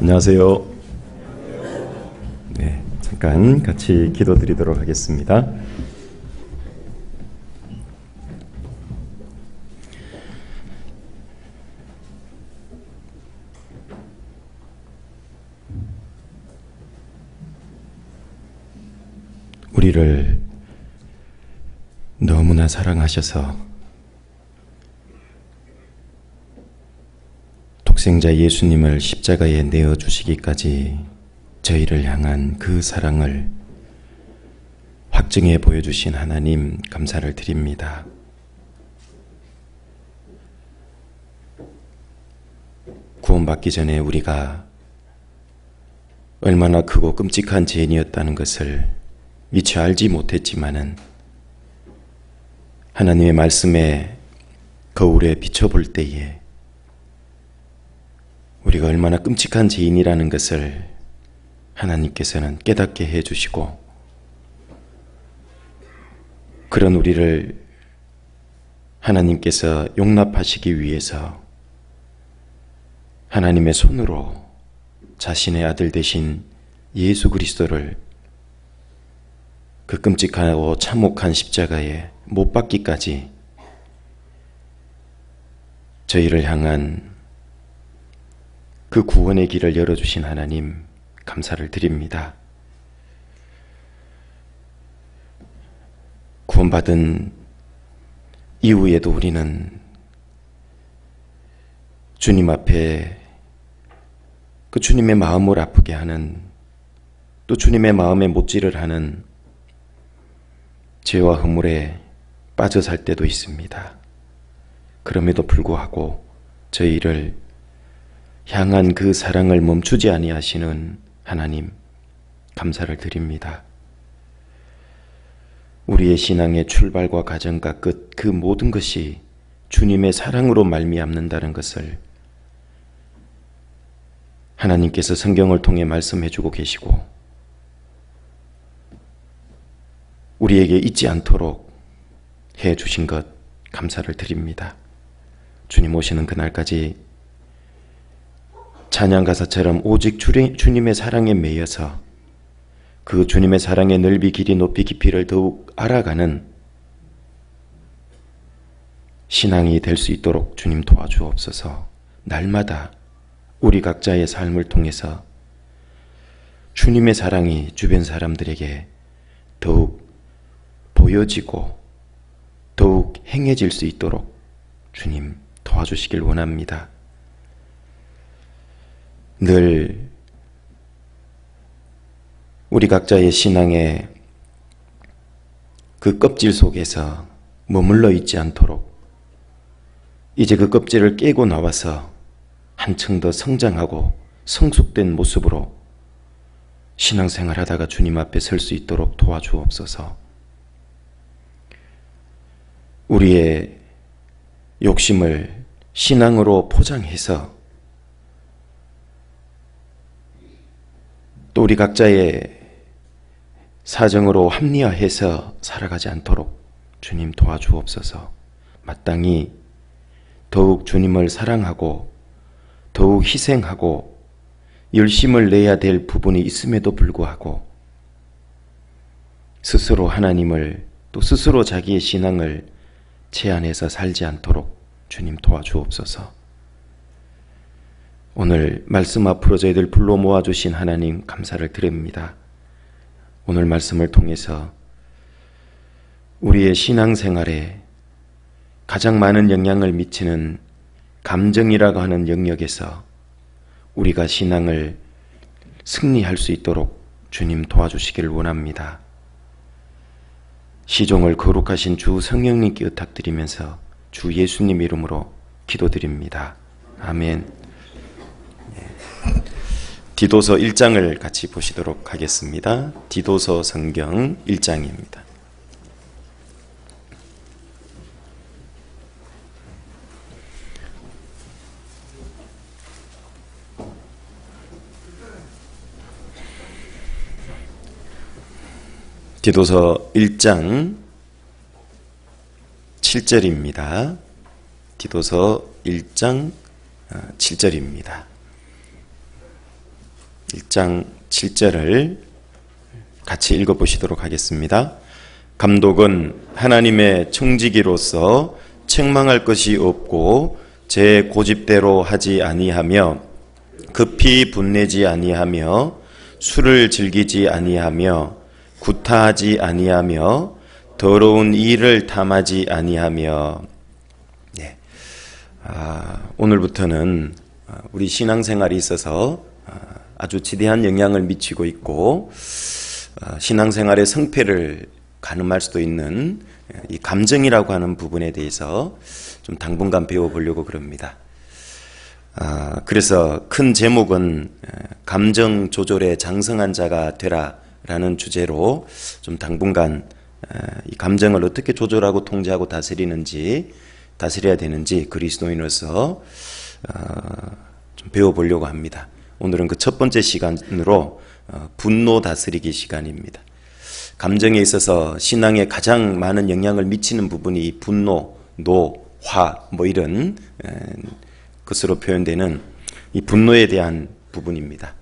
안녕하세요. 네, 잠깐 같이 기도드리도록 하겠습니다. 우리를 너무나 사랑하셔서 독생자 예수님을 십자가에 내어주시기까지 저희를 향한 그 사랑을 확증해 보여주신 하나님 감사를 드립니다. 구원받기 전에 우리가 얼마나 크고 끔찍한 죄인이었다는 것을 미처 알지 못했지만은 하나님의 말씀에 거울에 비춰볼 때에 우리가 얼마나 끔찍한 죄인이라는 것을 하나님께서는 깨닫게 해주시고 그런 우리를 하나님께서 용납하시기 위해서 하나님의 손으로 자신의 아들 되신 예수 그리스도를 그 끔찍하고 참혹한 십자가에 못 박기까지 저희를 향한 그 구원의 길을 열어주신 하나님 감사를 드립니다. 구원받은 이후에도 우리는 주님 앞에 그 주님의 마음을 아프게 하는 또 주님의 마음에 못질을 하는 죄와 허물에 빠져 살 때도 있습니다. 그럼에도 불구하고 저희를 향한 그 사랑을 멈추지 아니하시는 하나님 감사를 드립니다. 우리의 신앙의 출발과 과정과 끝 그 모든 것이 주님의 사랑으로 말미암는다는 것을 하나님께서 성경을 통해 말씀해 주고 계시고 우리에게 잊지 않도록 해 주신 것 감사를 드립니다. 주님 오시는 그날까지 찬양가사처럼 오직 주님의 사랑에 매여서 그 주님의 사랑의 넓이, 길이, 높이, 깊이를 더욱 알아가는 신앙이 될 수 있도록 주님 도와주옵소서. 날마다 우리 각자의 삶을 통해서 주님의 사랑이 주변 사람들에게 더욱 보여지고 더욱 행해질 수 있도록 주님 도와주시길 원합니다. 늘 우리 각자의 신앙의 그 껍질 속에서 머물러 있지 않도록 이제 그 껍질을 깨고 나와서 한층 더 성장하고 성숙된 모습으로 신앙생활 하다가 주님 앞에 설 수 있도록 도와주옵소서. 우리의 욕심을 신앙으로 포장해서 또 우리 각자의 사정으로 합리화해서 살아가지 않도록 주님 도와주옵소서. 마땅히 더욱 주님을 사랑하고 더욱 희생하고 열심을 내야 될 부분이 있음에도 불구하고 스스로 하나님을 또 스스로 자기의 신앙을 제한해서 살지 않도록 주님 도와주옵소서. 오늘 말씀 앞으로 저희들 불러 모아주신 하나님 감사를 드립니다. 오늘 말씀을 통해서 우리의 신앙생활에 가장 많은 영향을 미치는 감정이라고 하는 영역에서 우리가 신앙을 승리할 수 있도록 주님 도와주시기를 원합니다. 시종을 거룩하신 주 성령님께 의탁드리면서 주 예수님 이름으로 기도드립니다. 아멘. 디도서 1장을 같이 보시도록 하겠습니다. 디도서 성경 1장입니다. 디도서 1장 7절입니다. 디도서 1장 7절입니다. 1장 7절을 같이 읽어보시도록 하겠습니다. 감독은 하나님의 청지기로서 책망할 것이 없고 제 고집대로 하지 아니하며 급히 분내지 아니하며 술을 즐기지 아니하며 구타하지 아니하며 더러운 일을 탐하지 아니하며. 네. 오늘부터는 우리 신앙생활에 있어서 아주 지대한 영향을 미치고 있고 신앙생활의 성패를 가늠할 수도 있는 이 감정이라고 하는 부분에 대해서 좀 당분간 배워보려고 그럽니다. 그래서 큰 제목은 감정 조절의 장성한 자가 되라 라는 주제로 좀 당분간 이 감정을 어떻게 조절하고 통제하고 다스려야 되는지 그리스도인으로서 좀 배워보려고 합니다. 오늘은 그 첫 번째 시간으로 분노 다스리기 시간입니다. 감정에 있어서 신앙에 가장 많은 영향을 미치는 부분이 분노, 노, 화 이런 것으로 표현되는 이 분노에 대한 부분입니다.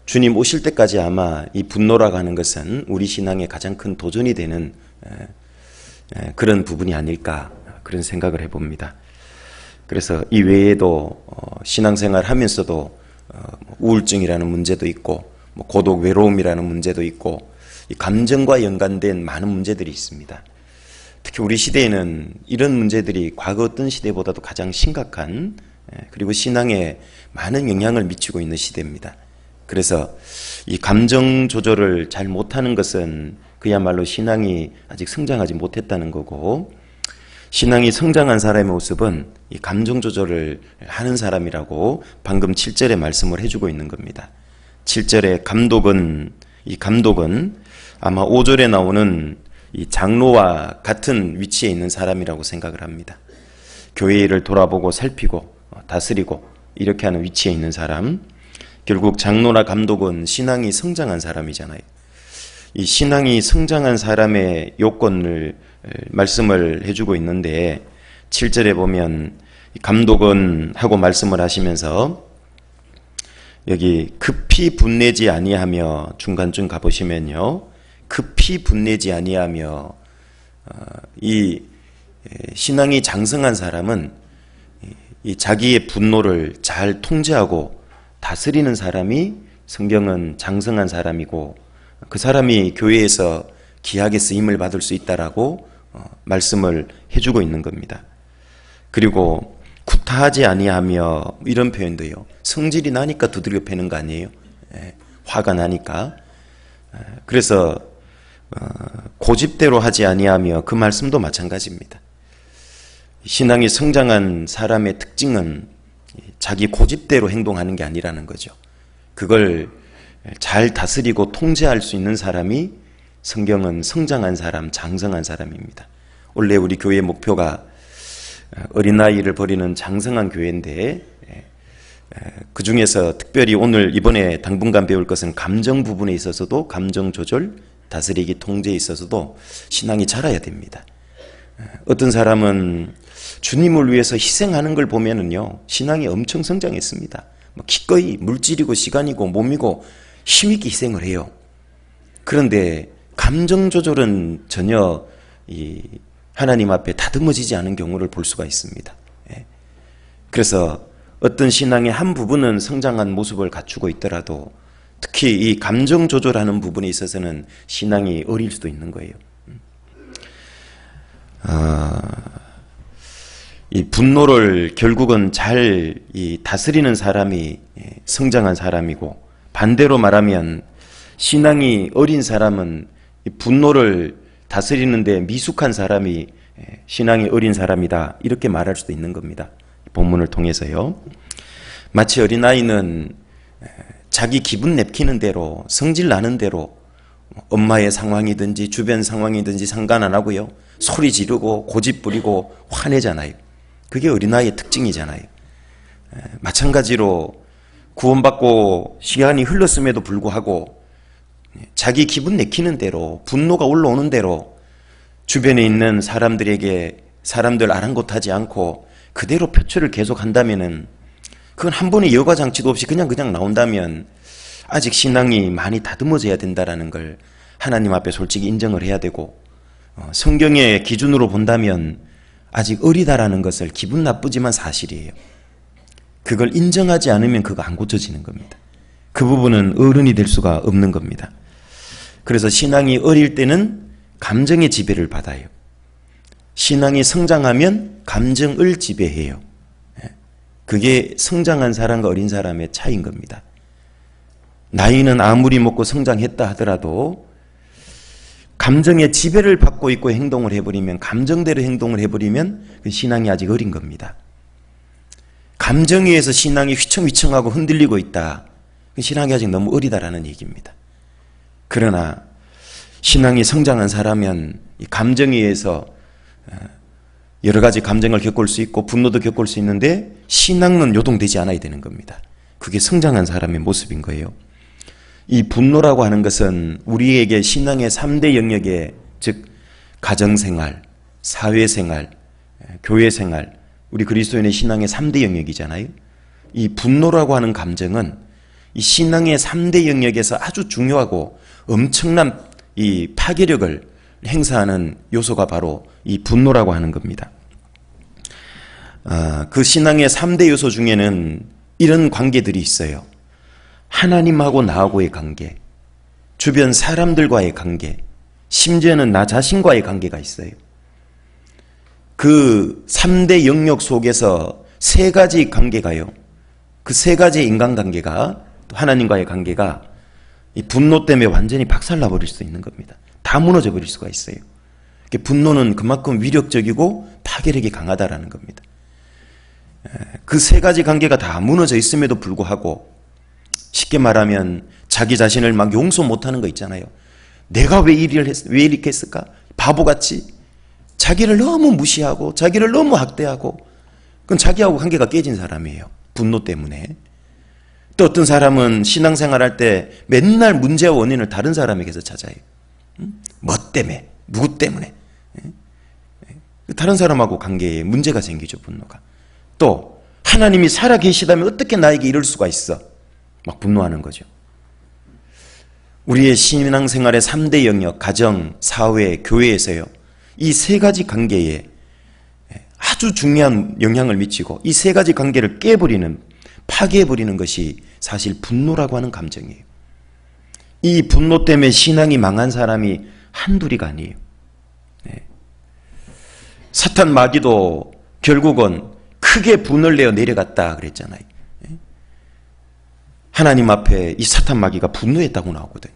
주님 오실 때까지 아마 이 분노라고 하는 것은 우리 신앙의 가장 큰 도전이 되는 그런 부분이 아닐까 그런 생각을 해봅니다. 그래서 이 외에도 신앙생활 하면서도 우울증이라는 문제도 있고 고독, 외로움이라는 문제도 있고 이 감정과 연관된 많은 문제들이 있습니다. 특히 우리 시대에는 이런 문제들이 과거 어떤 시대보다도 가장 심각한 그리고 신앙에 많은 영향을 미치고 있는 시대입니다. 그래서 이 감정 조절을 잘 못하는 것은 그야말로 신앙이 아직 성장하지 못했다는 거고, 신앙이 성장한 사람의 모습은 이 감정 조절을 하는 사람이라고 방금 7절에 말씀을 해주고 있는 겁니다. 7절에 이 감독은 아마 5절에 나오는 이 장로와 같은 위치에 있는 사람이라고 생각을 합니다. 교회 일을 돌아보고 살피고 다스리고 이렇게 하는 위치에 있는 사람. 결국 장로나 감독은 신앙이 성장한 사람이잖아요. 이 신앙이 성장한 사람의 요건을 말씀을 해주고 있는데 7절에 보면 감독은 하고 말씀을 하시면서 여기 급히 분내지 아니하며 중간쯤 가보시면요. 급히 분내지 아니하며 이 신앙이 장성한 사람은 이 자기의 분노를 잘 통제하고 다스리는 사람이 성경은 장성한 사람이고 그 사람이 교회에서 귀하게 쓰임을 받을 수 있다라고 말씀을 해주고 있는 겁니다. 그리고 구타하지 아니하며 이런 표현도요. 성질이 나니까 두드려 패는 거 아니에요? 화가 나니까. 그래서 고집대로 하지 아니하며 그 말씀도 마찬가지입니다. 신앙이 성장한 사람의 특징은 자기 고집대로 행동하는 게 아니라는 거죠. 그걸 잘 다스리고 통제할 수 있는 사람이 성경은 성장한 사람, 장성한 사람입니다. 원래 우리 교회의 목표가 어린아이를 버리는 장성한 교회인데 그 중에서 특별히 오늘 이번에 당분간 배울 것은 감정 부분에 있어서도 감정 조절, 다스리기, 통제에 있어서도 신앙이 자라야 됩니다. 어떤 사람은 주님을 위해서 희생하는 걸 보면은요, 신앙이 엄청 성장했습니다. 기꺼이 물질이고 시간이고 몸이고 힘있게 희생을 해요. 그런데 감정 조절은 전혀 하나님 앞에 다듬어지지 않은 경우를 볼 수가 있습니다. 그래서 어떤 신앙의 한 부분은 성장한 모습을 갖추고 있더라도 특히 이 감정 조절하는 부분에 있어서는 신앙이 어릴 수도 있는 거예요. 이 분노를 결국은 잘 다스리는 사람이 성장한 사람이고, 반대로 말하면 신앙이 어린 사람은 이 분노를 다스리는데 미숙한 사람이 신앙이 어린 사람이다, 이렇게 말할 수도 있는 겁니다. 본문을 통해서요. 마치 어린아이는 자기 기분 내키는 대로, 성질 나는 대로 엄마의 상황이든지 주변 상황이든지 상관 안 하고요, 소리 지르고 고집 부리고 화내잖아요. 그게 어린아이의 특징이잖아요. 마찬가지로 구원받고 시간이 흘렀음에도 불구하고 자기 기분 내키는 대로, 분노가 올라오는 대로 주변에 있는 사람들 아랑곳하지 않고 그대로 표출을 계속한다면은 그건 한 번의 여과 장치도 없이 그냥 나온다면 아직 신앙이 많이 다듬어져야 된다라는 걸 하나님 앞에 솔직히 인정을 해야 되고, 성경의 기준으로 본다면 아직 어리다라는 것을 기분 나쁘지만 사실이에요. 그걸 인정하지 않으면 그거 안 고쳐지는 겁니다. 그 부분은 어른이 될 수가 없는 겁니다. 그래서 신앙이 어릴 때는 감정의 지배를 받아요. 신앙이 성장하면 감정을 지배해요. 그게 성장한 사람과 어린 사람의 차이인 겁니다. 나이는 아무리 먹고 성장했다 하더라도 감정의 지배를 받고 있고 행동을 해버리면, 감정대로 행동을 해버리면 그 신앙이 아직 어린 겁니다. 감정에 의해서 신앙이 휘청휘청하고 흔들리고 있다. 그 신앙이 아직 너무 어리다라는 얘기입니다. 그러나 신앙이 성장한 사람은 이 감정에 의해서 여러 가지 감정을 겪을 수 있고 분노도 겪을 수 있는데 신앙은 요동되지 않아야 되는 겁니다. 그게 성장한 사람의 모습인 거예요. 이 분노라고 하는 것은 우리에게 신앙의 3대 영역에, 즉 가정생활, 사회생활, 교회생활, 우리 그리스도인의 신앙의 3대 영역이잖아요. 이 분노라고 하는 감정은 이 신앙의 3대 영역에서 아주 중요하고 엄청난 이 파괴력을 행사하는 요소가 바로 이 분노라고 하는 겁니다. 그 신앙의 3대 요소 중에는 이런 관계들이 있어요. 하나님하고 나하고의 관계, 주변 사람들과의 관계, 심지어는 나 자신과의 관계가 있어요. 그 3대 영역 속에서 3가지 관계가요. 그 3가지 인간관계가, 또 하나님과의 관계가 이 분노 때문에 완전히 박살나 버릴 수 있는 겁니다. 다 무너져 버릴 수가 있어요. 분노는 그만큼 위력적이고 파괴력이 강하다라는 겁니다. 그 3가지 관계가 다 무너져 있음에도 불구하고, 쉽게 말하면 자기 자신을 막 용서 못하는 거 있잖아요. 내가 왜 이렇게 했을까? 바보같이 자기를 너무 무시하고 자기를 너무 학대하고, 그건 자기하고 관계가 깨진 사람이에요. 분노 때문에. 또 어떤 사람은 신앙생활할 때 맨날 문제와 원인을 다른 사람에게서 찾아요. 뭐 때문에? 누구 때문에? 다른 사람하고 관계에 문제가 생기죠, 분노가. 또 하나님이 살아계시다면 어떻게 나에게 이럴 수가 있어? 막 분노하는 거죠. 우리의 신앙생활의 3대 영역, 가정, 사회, 교회에서요, 이 3가지 관계에 아주 중요한 영향을 미치고 이 3가지 관계를 깨버리는, 파괴해버리는 것이 사실 분노라고 하는 감정이에요. 이 분노 때문에 신앙이 망한 사람이 한둘이가 아니에요. 사탄 마귀도 결국은 크게 분을 내어 내려갔다 그랬잖아요. 하나님 앞에 이 사탄 마귀가 분노했다고 나오거든요.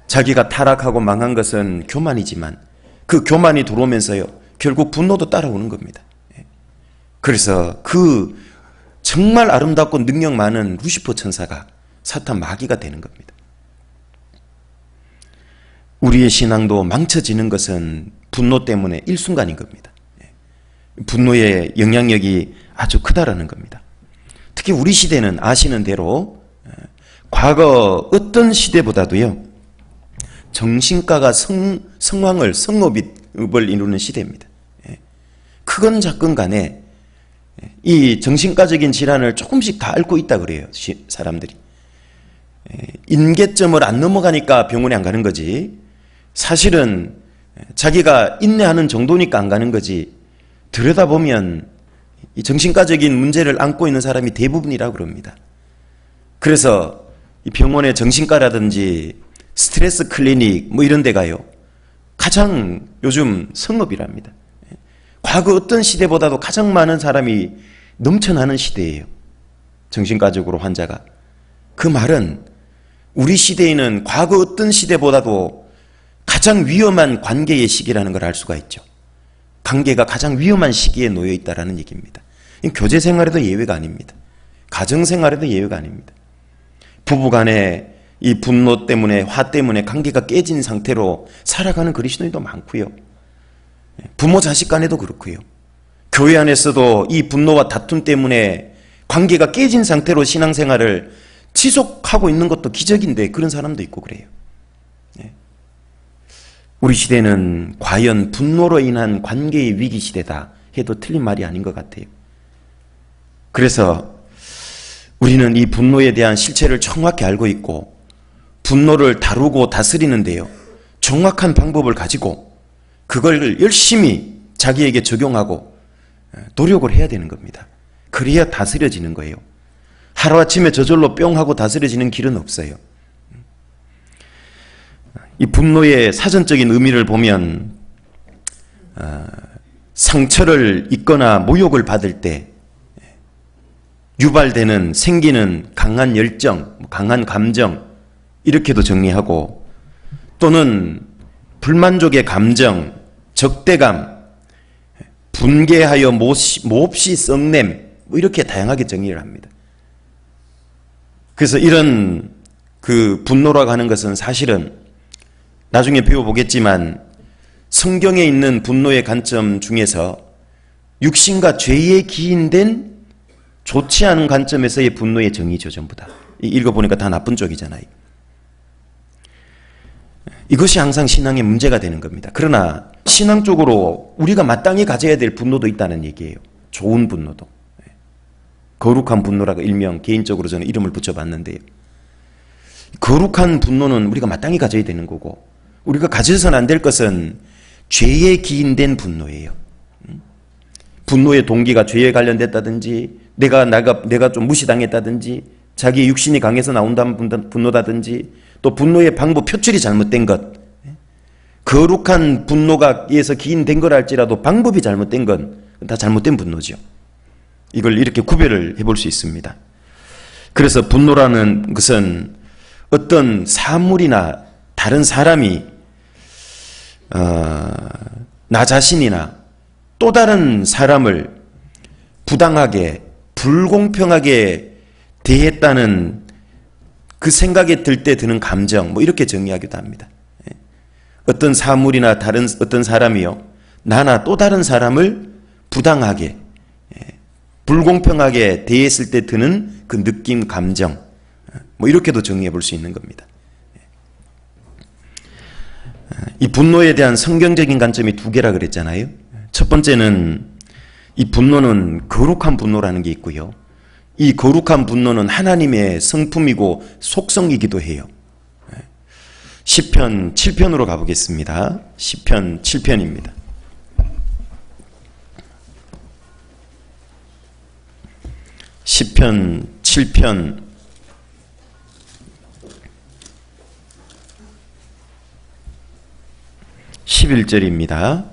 자기가 타락하고 망한 것은 교만이지만 그 교만이 들어오면서요, 결국 분노도 따라오는 겁니다. 그래서 그 정말 아름답고 능력 많은 루시퍼 천사가 사탄 마귀가 되는 겁니다. 우리의 신앙도 망쳐지는 것은 분노 때문에 일순간인 겁니다. 분노의 영향력이 아주 크다라는 겁니다. 특히 우리 시대는 아시는 대로 과거 어떤 시대보다도요, 정신과가 성업을 이루는 시대입니다. 크건 작건 간에 이 정신과적인 질환을 조금씩 다 앓고 있다 그래요, 사람들이. 인계점을 안 넘어가니까 병원에 안 가는 거지, 사실은 자기가 인내하는 정도니까 안 가는 거지, 들여다보면 이 정신과적인 문제를 안고 있는 사람이 대부분이라고 그럽니다. 그래서 이 병원의 정신과라든지 스트레스 클리닉 뭐 이런 데 가요, 가장 요즘 성업이랍니다. 과거 어떤 시대보다도 가장 많은 사람이 넘쳐나는 시대예요, 정신과적으로 환자가. 그 말은 우리 시대에는 과거 어떤 시대보다도 가장 위험한 관계의 시기라는 걸 알 수가 있죠. 관계가 가장 위험한 시기에 놓여 있다는 얘기입니다. 교제 생활에도 예외가 아닙니다. 가정 생활에도 예외가 아닙니다. 부부간에 이 분노 때문에, 화 때문에 관계가 깨진 상태로 살아가는 그리스도인도 많고요. 부모 자식 간에도 그렇고요. 교회 안에서도 이 분노와 다툼 때문에 관계가 깨진 상태로 신앙생활을 지속하고 있는 것도 기적인데 그런 사람도 있고 그래요. 우리 시대는 과연 분노로 인한 관계의 위기 시대다 해도 틀린 말이 아닌 것 같아요. 그래서 우리는 이 분노에 대한 실체를 정확히 알고 있고 분노를 다루고 다스리는데요, 정확한 방법을 가지고 그걸 열심히 자기에게 적용하고 노력을 해야 되는 겁니다. 그래야 다스려지는 거예요. 하루아침에 저절로 뿅 하고 다스려지는 길은 없어요. 이 분노의 사전적인 의미를 보면 상처를 입거나 모욕을 받을 때 유발되는, 생기는 강한 열정, 강한 감정, 이렇게도 정리하고, 또는 불만족의 감정, 적대감, 분개하여 몹시 썩냄, 이렇게 다양하게 정리를 합니다. 그래서 이런 그 분노라고 하는 것은 사실은 나중에 배워보겠지만 성경에 있는 분노의 관점 중에서 육신과 죄에 기인된 좋지 않은 관점에서의 분노의 정의죠, 전부 다. 읽어보니까 다 나쁜 쪽이잖아요. 이것이 항상 신앙의 문제가 되는 겁니다. 그러나 신앙적으로 우리가 마땅히 가져야 될 분노도 있다는 얘기예요. 좋은 분노도. 거룩한 분노라고 일명 개인적으로 저는 이름을 붙여봤는데요. 거룩한 분노는 우리가 마땅히 가져야 되는 거고, 우리가 가져서는 안 될 것은 죄에 기인된 분노예요. 분노의 동기가 죄에 관련됐다든지, 내가 좀 무시당했다든지, 자기의 육신이 강해서 나온다는 분노다든지, 또 분노의 방법 표출이 잘못된 것, 거룩한 분노가 에서 기인된 걸 할지라도 방법이 잘못된 건 다 잘못된 분노죠. 이걸 이렇게 구별을 해볼 수 있습니다. 그래서 분노라는 것은 어떤 사물이나 다른 사람이 나 자신이나 또 다른 사람을 부당하게, 불공평하게 대했다는 그 생각이 들 때 드는 감정, 이렇게 정의하기도 합니다. 어떤 사물이나 어떤 사람이요, 나나 또 다른 사람을 부당하게, 불공평하게 대했을 때 드는 그 느낌, 감정, 이렇게도 정의해 볼 수 있는 겁니다. 이 분노에 대한 성경적인 관점이 두 개라 그랬잖아요. 첫 번째는 이 분노는 거룩한 분노라는 게 있고요. 이 거룩한 분노는 하나님의 성품이고 속성이기도 해요. 시편 7편으로 가보겠습니다. 시편 7편입니다. 시편 7편 11절입니다.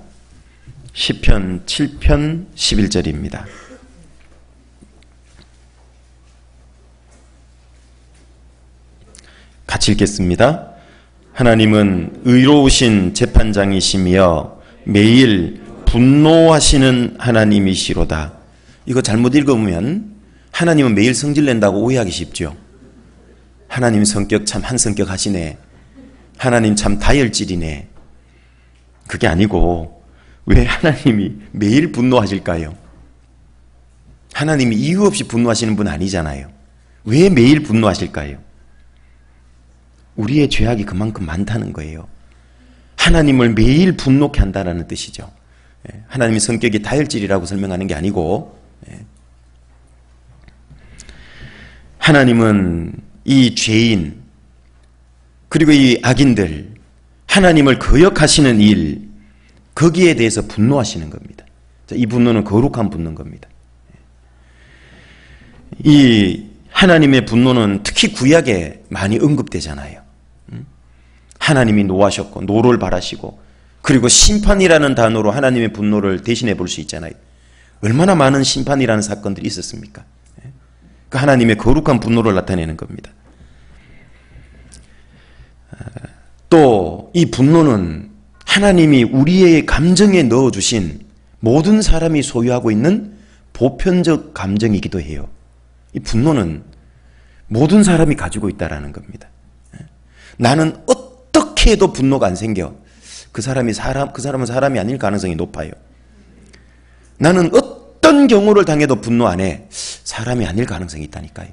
시편 7편 11절입니다. 같이 읽겠습니다. 하나님은 의로우신 재판장이시며 매일 분노하시는 하나님이시로다. 이거 잘못 읽으면 하나님은 매일 성질낸다고 오해하기 쉽죠. 하나님 성격 참 한성격 하시네. 하나님 참 다혈질이네. 그게 아니고 왜 하나님이 매일 분노하실까요? 하나님이 이유 없이 분노하시는 분 아니잖아요. 왜 매일 분노하실까요? 우리의 죄악이 그만큼 많다는 거예요. 하나님을 매일 분노케 한다는 뜻이죠. 하나님의 성격이 다혈질이라고 설명하는 게 아니고, 하나님은 이 죄인 그리고 이 악인들, 하나님을 거역하시는 일, 거기에 대해서 분노하시는 겁니다. 이 분노는 거룩한 분노인 겁니다. 이 하나님의 분노는 특히 구약에 많이 언급되잖아요. 하나님이 노하셨고 노를 바라시고, 그리고 심판이라는 단어로 하나님의 분노를 대신해 볼 수 있잖아요. 얼마나 많은 심판이라는 사건들이 있었습니까? 그 하나님의 거룩한 분노를 나타내는 겁니다. 또 이 분노는 하나님이 우리의 감정에 넣어주신 모든 사람이 소유하고 있는 보편적 감정이기도 해요. 이 분노는 모든 사람이 가지고 있다는 겁니다. 나는 어떻게 해도 분노가 안 생겨. 그 사람은 사람이 아닐 가능성이 높아요. 나는 어떤 경우를 당해도 분노 안 해. 사람이 아닐 가능성이 있다니까요.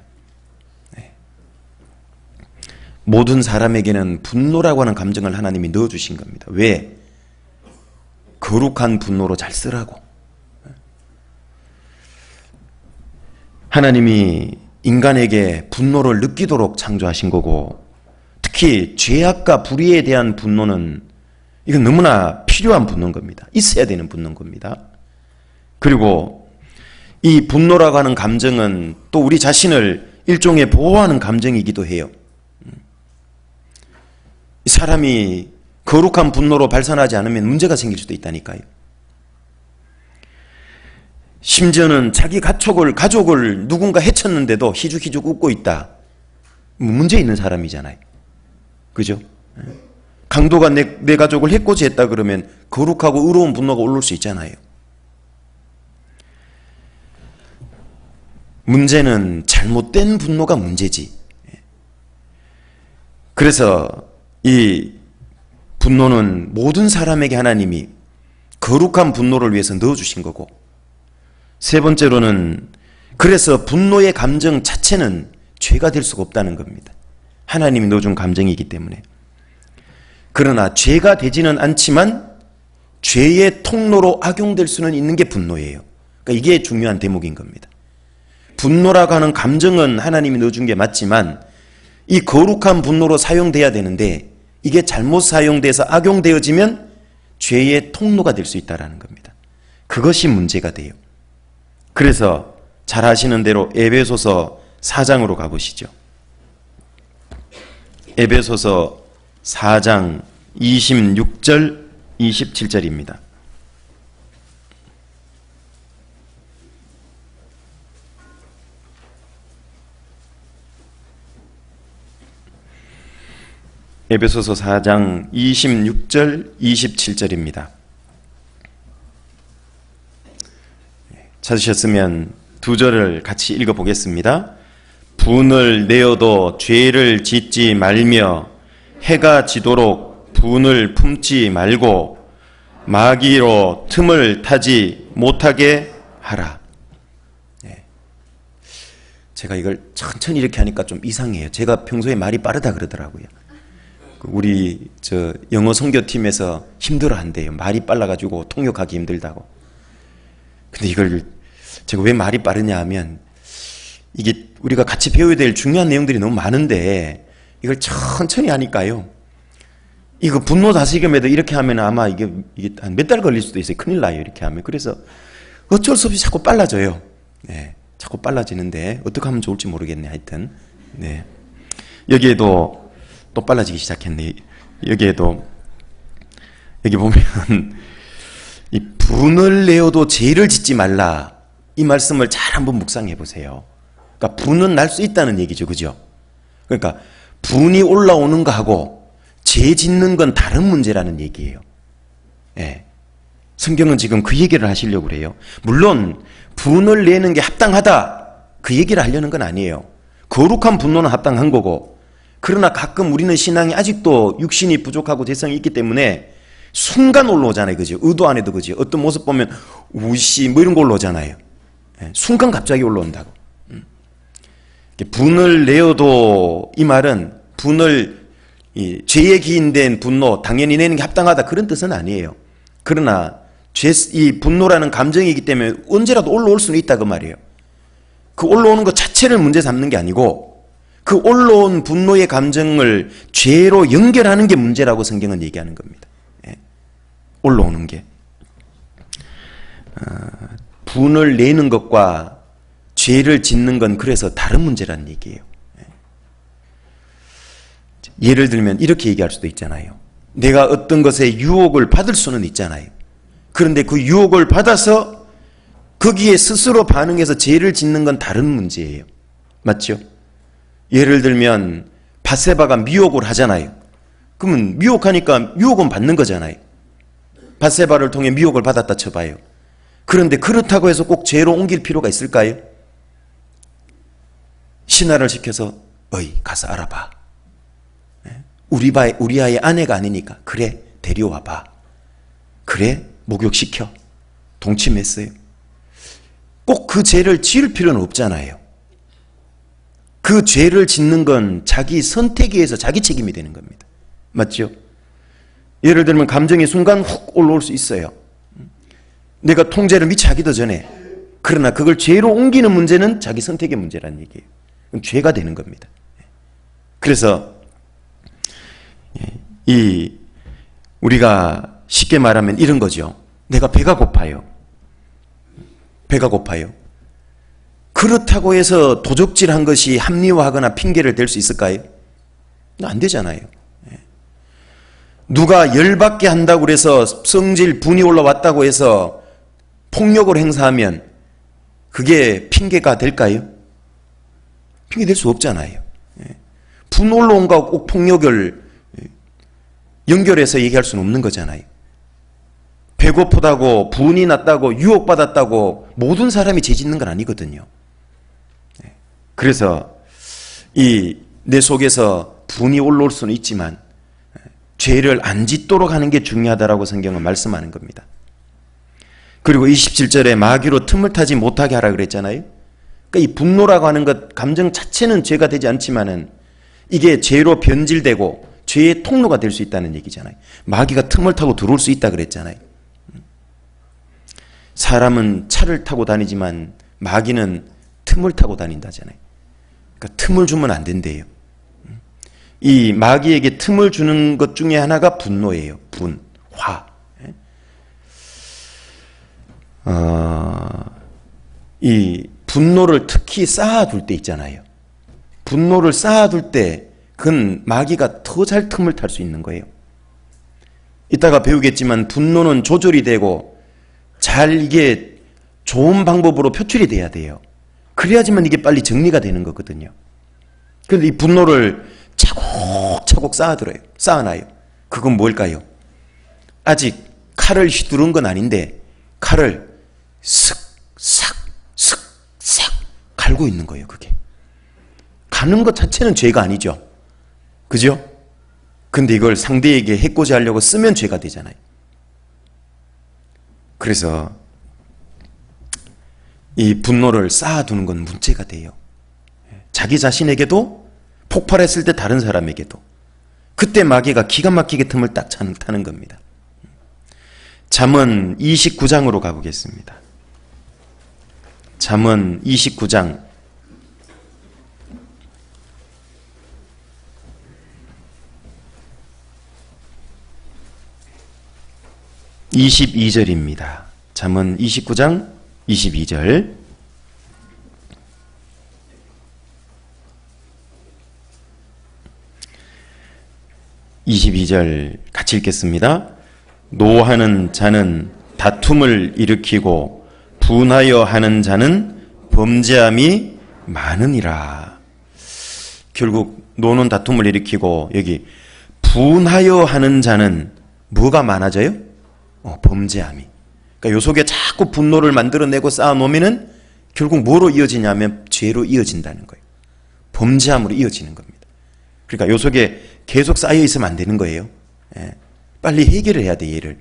모든 사람에게는 분노라고 하는 감정을 하나님이 넣어주신 겁니다. 왜? 거룩한 분노로 잘 쓰라고. 하나님이 인간에게 분노를 느끼도록 창조하신 거고, 특히 죄악과 불의에 대한 분노는 이건 너무나 필요한 분노인 겁니다. 있어야 되는 분노인 겁니다. 그리고 이 분노라고 하는 감정은 또 우리 자신을 일종의 보호하는 감정이기도 해요. 사람이 거룩한 분노로 발산하지 않으면 문제가 생길 수도 있다니까요. 심지어는 자기 가족을 누군가 해쳤는데도 희죽희죽 웃고 있다. 문제 있는 사람이잖아요. 그죠? 강도가 내 가족을 해코지했다 그러면 거룩하고 의로운 분노가 올라올 수 있잖아요. 문제는 잘못된 분노가 문제지. 그래서 이 분노는 모든 사람에게 하나님이 거룩한 분노를 위해서 넣어주신 거고, 세 번째로는 그래서 분노의 감정 자체는 죄가 될 수가 없다는 겁니다. 하나님이 넣어준 감정이기 때문에. 그러나 죄가 되지는 않지만 죄의 통로로 악용될 수는 있는 게 분노예요. 그러니까 이게 중요한 대목인 겁니다. 분노라고 하는 감정은 하나님이 넣어준 게 맞지만 이 거룩한 분노로 사용돼야 되는데 이게 잘못 사용돼서 악용되어지면 죄의 통로가 될 수 있다는 겁니다. 그것이 문제가 돼요. 그래서 잘 아시는 대로 에베소서 4장으로 가보시죠. 에베소서 4장 26절 27절입니다. 에베소서 4장 26절 27절입니다. 찾으셨으면 두 절을 같이 읽어보겠습니다. 분을 내어도 죄를 짓지 말며 해가 지도록 분을 품지 말고 마귀로 틈을 타지 못하게 하라. 제가 이걸 천천히 이렇게 하니까 좀 이상해요. 제가 평소에 말이 빠르다 그러더라고요. 우리 영어 선교팀에서 힘들어한대요. 말이 빨라가지고 통역하기 힘들다고. 근데 이걸 제가 왜 말이 빠르냐 하면 이게 우리가 같이 배워야 될 중요한 내용들이 너무 많은데 이걸 천천히 하니까요. 이거 분노 다스리기에도 이렇게 하면 아마 이게 한 몇 달 걸릴 수도 있어요. 큰일 나요. 이렇게 하면. 그래서 어쩔 수 없이 자꾸 빨라져요. 네, 자꾸 빨라지는데 어떻게 하면 좋을지 모르겠네. 하여튼 네. 여기에도 또 빨라지기 시작했네. 여기에도 여기 보면 이 분을 내어도 죄를 짓지 말라. 이 말씀을 잘 한번 묵상해 보세요. 그러니까 분은 날 수 있다는 얘기죠. 그죠? 그러니까 분이 올라오는 거하고 죄 짓는 건 다른 문제라는 얘기예요. 예. 성경은 지금 그 얘기를 하시려고 그래요. 물론 분을 내는 게 합당하다. 그 얘기를 하려는 건 아니에요. 거룩한 분노는 합당한 거고, 그러나 가끔 우리는 신앙이 아직도 육신이 부족하고 재성이 있기 때문에 순간 올라오잖아요. 그죠? 의도 안 해도 그죠? 어떤 모습 보면 우씨 뭐 이런 거 올라오잖아요. 순간 갑자기 올라온다고. 분을 내어도 이 말은 분을 죄에 기인된 분노 당연히 내는 게 합당하다 그런 뜻은 아니에요. 그러나 이 분노라는 감정이기 때문에 언제라도 올라올 수는 있다 그 말이에요. 그 올라오는 것 자체를 문제 삼는 게 아니고 그 올라온 분노의 감정을 죄로 연결하는 게 문제라고 성경은 얘기하는 겁니다. 올라오는 게. 분을 내는 것과 죄를 짓는 건 그래서 다른 문제라는 얘기예요. 예를 들면 이렇게 얘기할 수도 있잖아요. 내가 어떤 것에 유혹을 받을 수는 있잖아요. 그런데 그 유혹을 받아서 거기에 스스로 반응해서 죄를 짓는 건 다른 문제예요. 맞죠? 예를 들면 밧세바가 미혹을 하잖아요. 그러면 미혹하니까 유혹은 받는 거잖아요. 밧세바를 통해 미혹을 받았다 쳐봐요. 그런데 그렇다고 해서 꼭 죄로 옮길 필요가 있을까요? 신하를 시켜서 어이 가서 알아봐. 우리 아이 아내가 아니니까 그래 데려와봐. 그래 목욕시켜. 동침했어요. 꼭 그 죄를 지을 필요는 없잖아요. 그 죄를 짓는 건 자기 선택에 의해서 자기 책임이 되는 겁니다. 맞죠? 예를 들면 감정이 순간 훅 올라올 수 있어요. 내가 통제를 미처 하기도 전에 그러나 그걸 죄로 옮기는 문제는 자기 선택의 문제라는 얘기예요. 그럼 죄가 되는 겁니다. 그래서 우리가 쉽게 말하면 이런 거죠. 내가 배가 고파요. 배가 고파요. 그렇다고 해서 도적질한 것이 합리화하거나 핑계를 댈 수 있을까요? 안 되잖아요. 누가 열받게 한다고 해서 성질, 분이 올라왔다고 해서 폭력을 행사하면 그게 핑계가 될까요? 핑계 될 수 없잖아요. 분노 올라온 거하고 꼭 폭력을 연결해서 얘기할 수는 없는 거잖아요. 배고프다고, 분이 났다고, 유혹받았다고 모든 사람이 죄 짓는 건 아니거든요. 그래서 내 속에서 분이 올라올 수는 있지만 죄를 안 짓도록 하는 게 중요하다라고 성경은 말씀하는 겁니다. 그리고 27절에 마귀로 틈을 타지 못하게 하라 그랬잖아요. 그러니까 이 분노라고 하는 것, 감정 자체는 죄가 되지 않지만은 이게 죄로 변질되고 죄의 통로가 될 수 있다는 얘기잖아요. 마귀가 틈을 타고 들어올 수 있다 그랬잖아요. 사람은 차를 타고 다니지만 마귀는 틈을 타고 다닌다잖아요. 그러니까 틈을 주면 안 된대요. 이 마귀에게 틈을 주는 것 중에 하나가 분노예요. 화. 이 분노를 특히 쌓아둘 때 있잖아요. 분노를 쌓아둘 때 그건 마귀가 더 잘 틈을 탈 수 있는 거예요. 이따가 배우겠지만 분노는 조절이 되고 잘 이게 좋은 방법으로 표출이 돼야 돼요. 그래야지만 이게 빨리 정리가 되는 거거든요. 그런데 이 분노를 차곡차곡 쌓아놔요. 그건 뭘까요? 아직 칼을 휘두른 건 아닌데 칼을 슥싹 갈고 있는 거예요. 그게 가는 것 자체는 죄가 아니죠. 그죠? 근데 이걸 상대에게 해코지 하려고 쓰면 죄가 되잖아요. 그래서 이 분노를 쌓아두는 건 문제가 돼요. 자기 자신에게도 폭발했을 때 다른 사람에게도. 그때 마귀가 기가 막히게 틈을 딱 타는 겁니다. 잠언 29장으로 가보겠습니다. 잠언 29장 22절입니다. 잠언 29장 22절. 같이 읽겠습니다. 노하는 자는 다툼을 일으키고 분하여 하는 자는 범죄함이 많으니라. 결국 노는 다툼을 일으키고 여기 분하여 하는 자는 뭐가 많아져요? 범죄함이. 그러니까 요 속에 자꾸 분노를 만들어내고 쌓아놓으면은 결국 뭐로 이어지냐면 죄로 이어진다는 거예요. 범죄함으로 이어지는 겁니다. 그러니까 요 속에 계속 쌓여 있으면 안 되는 거예요. 빨리 해결을 해야 돼, 얘를.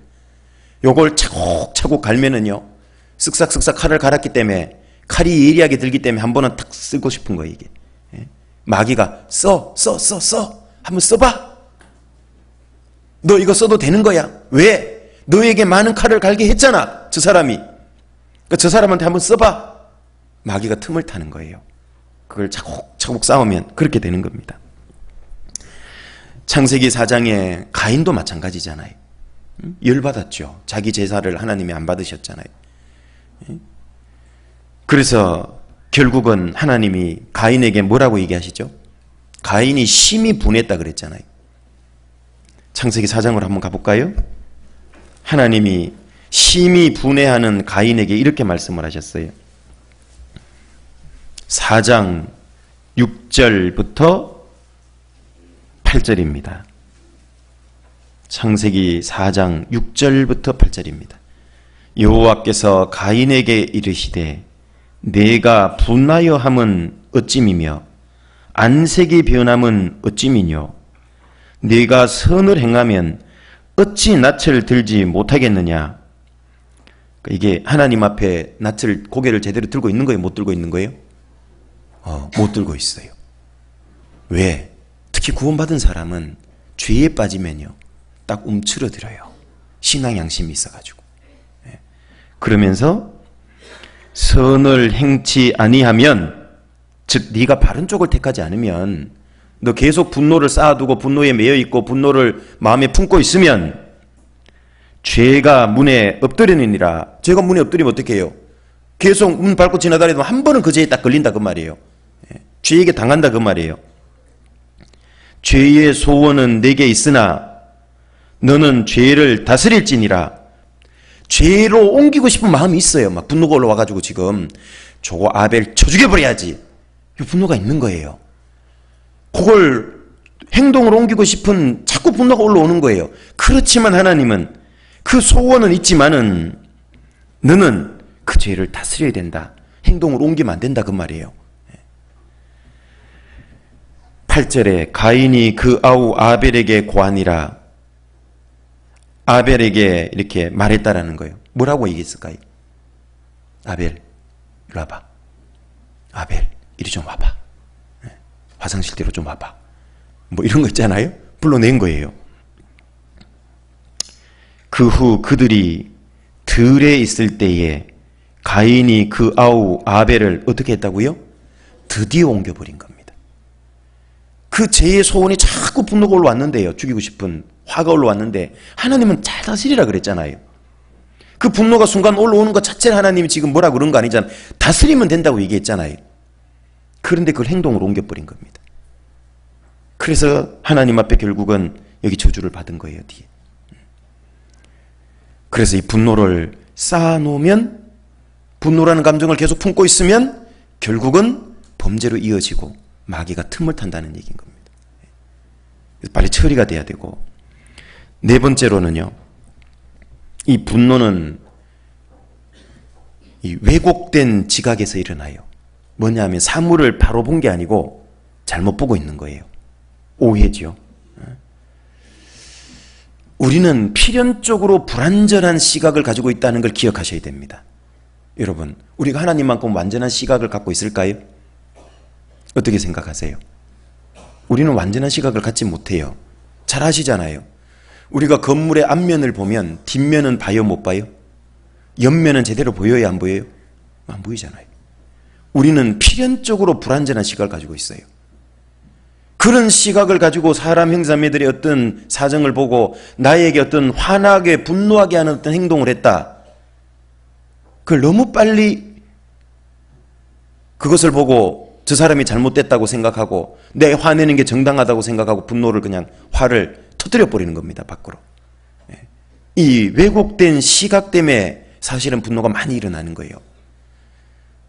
요걸 차곡차곡 갈면은요, 쓱싹쓱싹 칼을 갈았기 때문에 칼이 예리하게 들기 때문에 한 번은 탁 쓰고 싶은 거예요, 이게. 마귀가 써. 한번 써봐. 너 이거 써도 되는 거야. 왜? 너에게 많은 칼을 갈게 했잖아, 저 사람이. 그러니까 저 사람한테 한번 써봐. 마귀가 틈을 타는 거예요. 그걸 차곡차곡 쌓으면 그렇게 되는 겁니다. 창세기 4장에 가인도 마찬가지잖아요. 열받았죠. 자기 제사를 하나님이 안 받으셨잖아요. 그래서 결국은 하나님이 가인에게 뭐라고 얘기하시죠? 가인이 심히 분했다 그랬잖아요. 창세기 4장으로 한번 가볼까요? 하나님이 심히 분해하는 가인에게 이렇게 말씀을 하셨어요. 4장 6절부터 8절입니다. 창세기 4장 6절부터 8절입니다. 여호와께서 가인에게 이르시되 내가 분하여 함은 어찌미며 안색이 변함은 어찌미뇨 네가 선을 행하면 어찌 낯을 들지 못하겠느냐. 이게 하나님 앞에 고개를 제대로 들고 있는 거예요? 못 들고 있는 거예요? 못 들고 있어요. 왜? 특히 구원받은 사람은 죄에 빠지면요 딱 움츠러들어요. 신앙 양심이 있어가지고. 그러면서 선을 행치 아니하면, 즉 네가 바른 쪽을 택하지 않으면, 너 계속 분노를 쌓아두고 분노에 매여 있고 분노를 마음에 품고 있으면 죄가 문에 엎드리느니라. 죄가 문에 엎드리면 어떻게 해요? 계속 문 밟고 지나다니면 한 번은 그 죄에 딱 걸린다 그 말이에요. 죄에게 당한다 그 말이에요. 죄의 소원은 내게 있으나 너는 죄를 다스릴지니라. 죄로 옮기고 싶은 마음이 있어요. 막 분노가 올라와가지고 지금 저거 아벨 쳐 죽여버려야지. 이 분노가 있는 거예요. 그걸 행동으로 옮기고 싶은 자꾸 분노가 올라오는 거예요. 그렇지만 하나님은 그 소원은 있지만은 너는 그 죄를 다스려야 된다. 행동으로 옮기면 안 된다 그 말이에요. 8절에 가인이 그 아우 아벨에게 고하니라. 아벨에게 이렇게 말했다라는 거예요. 뭐라고 얘기했을까요? 아벨, 이리 와봐. 아벨, 이리 좀 와봐. 화장실대로 좀 와봐. 뭐 이런 거 있잖아요. 불러낸 거예요. 그 후 그들이 들에 있을 때에 가인이 그 아우 아벨을 어떻게 했다고요? 드디어 옮겨버린 겁니다. 그 죄의 소원이 자꾸 분노가 올라왔는데요. 죽이고 싶은 화가 올라왔는데 하나님은 잘 다스리라 그랬잖아요. 그 분노가 순간 올라오는 것 자체를 하나님이 지금 뭐라 그런 거 아니잖아요. 다스리면 된다고 얘기했잖아요. 그런데 그걸 행동으로 옮겨버린 겁니다. 그래서 하나님 앞에 결국은 여기 저주를 받은 거예요. 뒤에. 그래서 이 분노를 쌓아놓으면, 분노라는 감정을 계속 품고 있으면 결국은 범죄로 이어지고 마귀가 틈을 탄다는 얘기인 겁니다. 빨리 처리가 돼야 되고, 네 번째로는요, 이 분노는 이 왜곡된 지각에서 일어나요. 뭐냐 하면 사물을 바로 본 게 아니고 잘못 보고 있는 거예요. 오해죠. 우리는 필연적으로 불완전한 시각을 가지고 있다는 걸 기억하셔야 됩니다. 여러분, 우리가 하나님만큼 완전한 시각을 갖고 있을까요? 어떻게 생각하세요? 우리는 완전한 시각을 갖지 못해요. 잘 아시잖아요. 우리가 건물의 앞면을 보면 뒷면은 봐요, 못 봐요? 옆면은 제대로 보여요, 안 보여요? 안 보이잖아요. 우리는 필연적으로 불완전한 시각을 가지고 있어요. 그런 시각을 가지고 사람 형제자매들의 어떤 사정을 보고 나에게 어떤 화나게 분노하게 하는 어떤 행동을 했다. 그걸 너무 빨리 그것을 보고 저 사람이 잘못됐다고 생각하고 내 화내는 게 정당하다고 생각하고 분노를 그냥 화를 터뜨려 버리는 겁니다. 밖으로. 이 왜곡된 시각 때문에 사실은 분노가 많이 일어나는 거예요.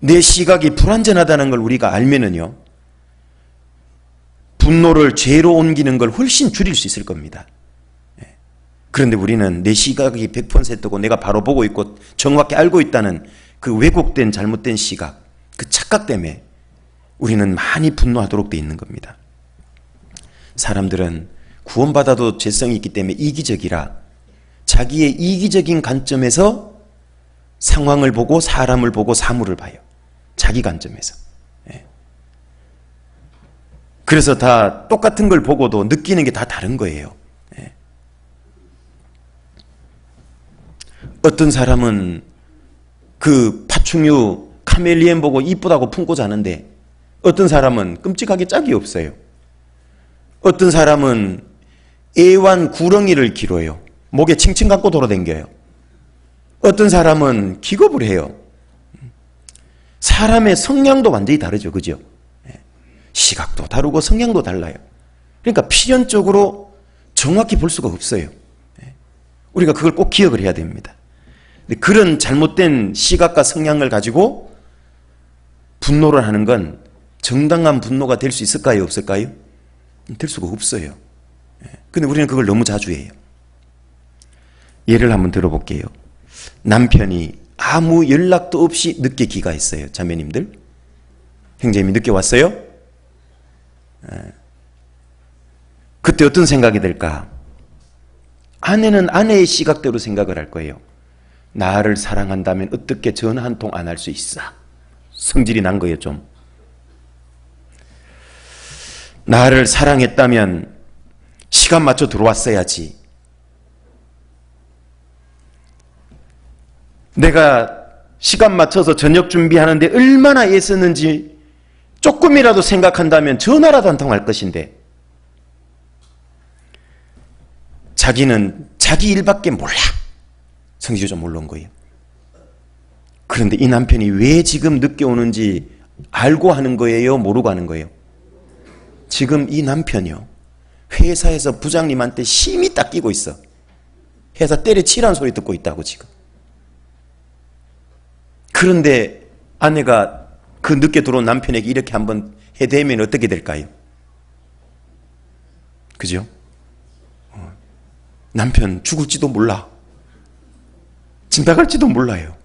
내 시각이 불완전하다는 걸 우리가 알면은요, 분노를 죄로 옮기는 걸 훨씬 줄일 수 있을 겁니다. 그런데 우리는 내 시각이 100%고 내가 바로 보고 있고 정확히 알고 있다는 그 왜곡된 잘못된 시각, 그 착각 때문에 우리는 많이 분노하도록 돼 있는 겁니다. 사람들은 구원받아도 죄성이 있기 때문에 이기적이라 자기의 이기적인 관점에서 상황을 보고 사람을 보고 사물을 봐요. 자기 관점에서. 그래서 다 똑같은 걸 보고도 느끼는 게 다 다른 거예요. 어떤 사람은 그 파충류 카멜리엔 보고 이쁘다고 품고 자는데 어떤 사람은 끔찍하게 짝이 없어요. 어떤 사람은 애완 구렁이를 기뤄요. 목에 칭칭 감고 돌아다녀요. 어떤 사람은 기겁을 해요. 사람의 성향도 완전히 다르죠. 그죠? 시각도 다르고 성향도 달라요. 그러니까 필연적으로 정확히 볼 수가 없어요. 우리가 그걸 꼭 기억을 해야 됩니다. 그런 잘못된 시각과 성향을 가지고 분노를 하는 건 정당한 분노가 될 수 있을까요? 없을까요? 될 수가 없어요. 근데 우리는 그걸 너무 자주 해요. 예를 한번 들어볼게요. 남편이 아무 연락도 없이 늦게 귀가했어요. 자매님들. 형제님이 늦게 왔어요? 그때 어떤 생각이 들까? 아내는 아내의 시각대로 생각을 할 거예요. 나를 사랑한다면 어떻게 전화 한 통 안 할 수 있어? 성질이 난 거예요, 좀. 나를 사랑했다면 시간 맞춰 들어왔어야지. 내가 시간 맞춰서 저녁 준비하는데 얼마나 애쓰는지 조금이라도 생각한다면 전화라도 안 통할 것인데 자기는 자기 일밖에 몰라. 성질이 좀 올라온 거예요. 그런데 이 남편이 왜 지금 늦게 오는지 알고 하는 거예요? 모르고 하는 거예요? 지금 이 남편이요. 회사에서 부장님한테 심히 닦이고 있어. 회사 때려치라는 소리 듣고 있다고 지금. 그런데 아내가 그 늦게 들어온 남편에게 이렇게 한번 해대면 어떻게 될까요? 그죠? 남편 죽을지도 몰라. 집 나갈지도 몰라요.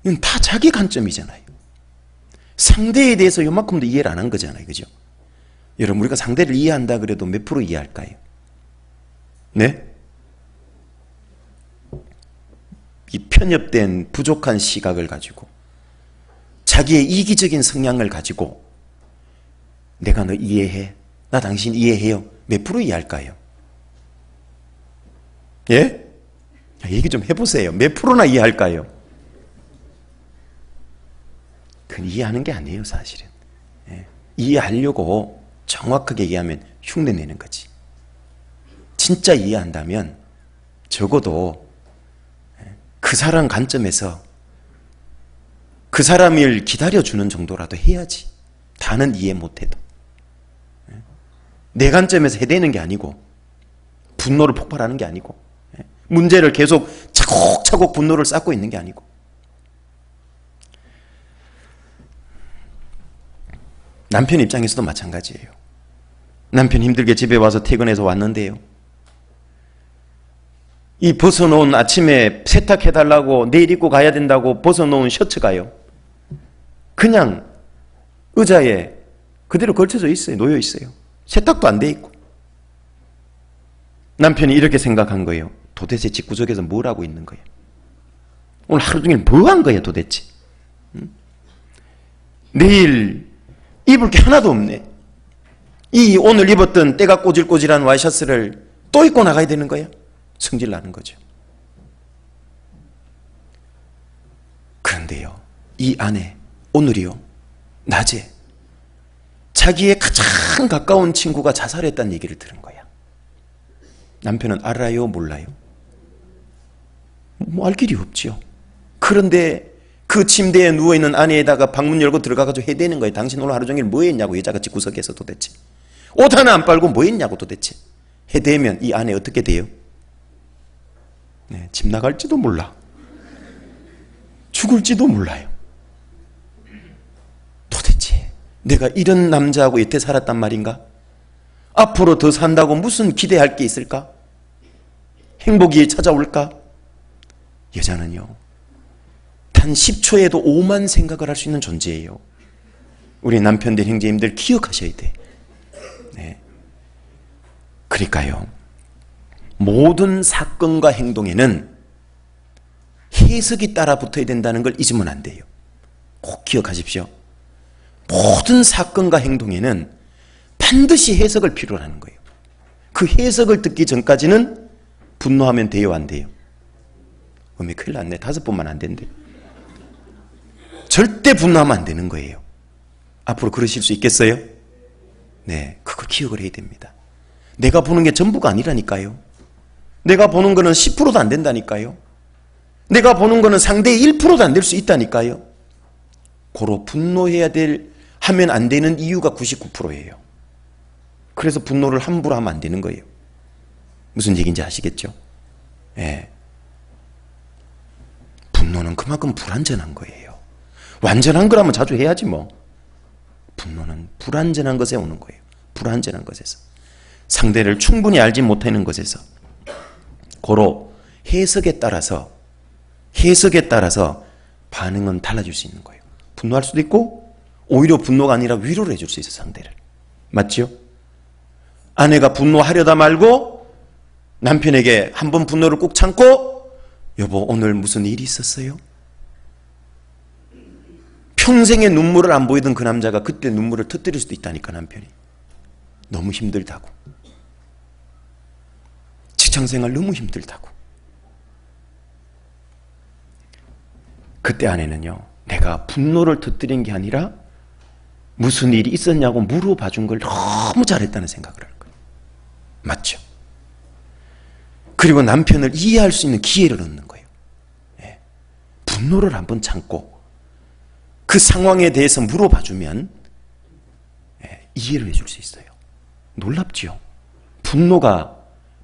이건 다 자기 관점이잖아요. 상대에 대해서 요만큼도 이해를 안 한 거잖아요. 그죠? 여러분, 우리가 상대를 이해한다 그래도 몇 프로 이해할까요? 네? 이 편협된 부족한 시각을 가지고 자기의 이기적인 성향을 가지고 내가 너 이해해? 나 당신 이해해요? 몇 프로 이해할까요? 예? 얘기 좀 해보세요. 몇 프로나 이해할까요? 그건 이해하는 게 아니에요, 사실은. 예. 이해하려고 정확하게 얘기하면 흉내내는 거지. 진짜 이해한다면 적어도 그 사람 관점에서 그 사람을 기다려주는 정도라도 해야지. 다는 이해 못해도. 내 관점에서 해대는 게 아니고 분노를 폭발하는 게 아니고 문제를 계속 차곡차곡 분노를 쌓고 있는 게 아니고. 남편 입장에서도 마찬가지예요. 남편 힘들게 집에 와서 퇴근해서 왔는데요. 이 벗어놓은 아침에 세탁해달라고 내일 입고 가야 된다고 벗어놓은 셔츠가요. 그냥 의자에 그대로 걸쳐져 있어요. 놓여 있어요. 세탁도 안 돼 있고. 남편이 이렇게 생각한 거예요. 도대체 집구석에서 뭘 하고 있는 거예요? 오늘 하루 종일 뭐 한 거예요 도대체? 내일 입을 게 하나도 없네. 이 오늘 입었던 때가 꼬질꼬질한 와이셔츠를 또 입고 나가야 되는 거예요? 성질 나는 거죠. 그런데요, 이 아내 오늘이요, 낮에 자기의 가장 가까운 친구가 자살했다는 얘기를 들은 거야. 남편은 알아요? 몰라요? 뭐 알 길이 없지요. 그런데 그 침대에 누워있는 아내에다가 방문 열고 들어가가지고 해대는 거예요. 당신 오늘 하루 종일 뭐 했냐고, 여자가 집구석에서 도대체. 옷 하나 안 빨고 뭐 했냐고 도대체. 해대면 이 아내 어떻게 돼요? 네, 집 나갈지도 몰라. 죽을지도 몰라요. 도대체 내가 이런 남자하고 여태 살았단 말인가? 앞으로 더 산다고 무슨 기대할 게 있을까? 행복이 찾아올까? 여자는요, 단 10초에도 오만 생각을 할 수 있는 존재예요. 우리 남편들, 형제님들 기억하셔야 돼. 네. 그러니까요, 모든 사건과 행동에는 해석이 따라 붙어야 된다는 걸 잊으면 안 돼요. 꼭 기억하십시오. 모든 사건과 행동에는 반드시 해석을 필요로 하는 거예요. 그 해석을 듣기 전까지는 분노하면 돼요, 안 돼요? 어메, 큰일 났네. 5번만 안 된대. 절대 분노하면 안 되는 거예요. 앞으로 그러실 수 있겠어요? 네, 그걸 기억을 해야 됩니다. 내가 보는 게 전부가 아니라니까요. 내가 보는 거는 10%도 안 된다니까요. 내가 보는 거는 상대의 1%도 안 될 수 있다니까요. 고로 분노해야 하면 안 되는 이유가 99%예요. 그래서 분노를 함부로 하면 안 되는 거예요. 무슨 얘기인지 아시겠죠? 예. 분노는 그만큼 불완전한 거예요. 완전한 거라면 자주 해야지 뭐. 분노는 불완전한 것에 오는 거예요. 불완전한 것에서. 상대를 충분히 알지 못하는 것에서. 고로 해석에 따라서 반응은 달라질 수 있는 거예요. 분노할 수도 있고 오히려 분노가 아니라 위로를 해줄 수 있어요. 상대를. 맞죠? 아내가 분노하려다 말고 남편에게 한 번 분노를 꾹 참고 여보 오늘 무슨 일이 있었어요? 평생의 눈물을 안 보이던 그 남자가 그때 눈물을 터뜨릴 수도 있다니까 남편이. 너무 힘들다고. 직장생활 너무 힘들다고. 그때 아내는요, 내가 분노를 터뜨린 게 아니라 무슨 일이 있었냐고 물어봐 준 걸 너무 잘했다는 생각을 할 거예요. 맞죠? 그리고 남편을 이해할 수 있는 기회를 얻는 거예요. 예. 분노를 한번 참고 그 상황에 대해서 물어봐 주면 이해를 해줄 수 있어요. 놀랍지요?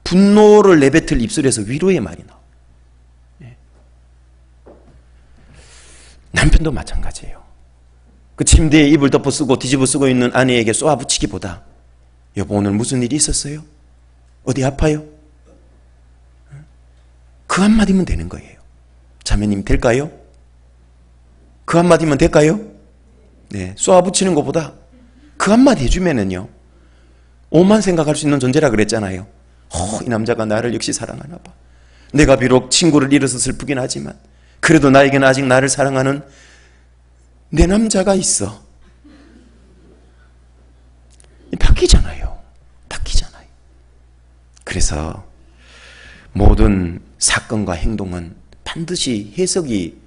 분노를 내뱉을 입술에서 위로의 말이 나와요. 남편도 마찬가지예요. 그 침대에 이불 덮어 쓰고 뒤집어 쓰고 있는 아내에게 쏘아붙이기보다 여보 오늘 무슨 일이 있었어요? 어디 아파요? 그 한마디면 되는 거예요. 자매님 될까요? 그 한마디면 될까요? 네, 쏘아붙이는 것보다 그 한마디 해주면은요 오만 생각할 수 있는 존재라 그랬잖아요. 이 남자가 나를 역시 사랑하나 봐. 내가 비록 친구를 잃어서 슬프긴 하지만 그래도 나에게는 아직 나를 사랑하는 내 남자가 있어. 바뀌잖아요. 그래서 모든 사건과 행동은 반드시 해석이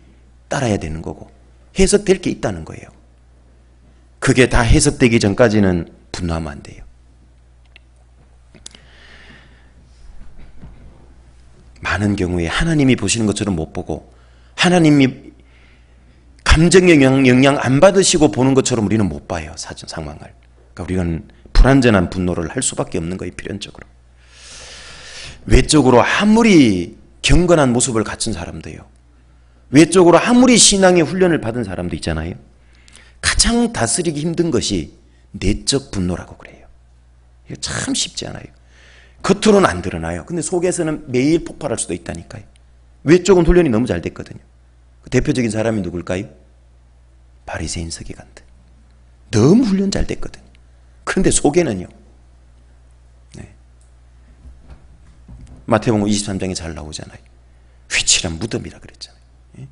따라야 되는 거고 해석될 게 있다는 거예요. 그게 다 해석되기 전까지는 분노하면 안 돼요. 많은 경우에 하나님이 보시는 것처럼 못 보고 하나님이 감정의 영향 안 받으시고 보는 것처럼 우리는 못 봐요. 사전 상황을. 그러니까 우리는 불완전한 분노를 할 수밖에 없는 거예요. 필연적으로. 외적으로 아무리 경건한 모습을 갖춘 사람도요. 외적으로 아무리 신앙의 훈련을 받은 사람도 있잖아요. 가장 다스리기 힘든 것이 내적 분노라고 그래요. 이거 참 쉽지 않아요. 겉으로는 안 드러나요. 근데 속에서는 매일 폭발할 수도 있다니까요. 외적은 훈련이 너무 잘 됐거든요. 그 대표적인 사람이 누굴까요? 바리새인 서기관들. 너무 훈련 잘 됐거든요. 그런데 속에는요. 네. 마태복음 23장에 잘 나오잖아요. 휘칠한 무덤이라 그랬잖아요. 예?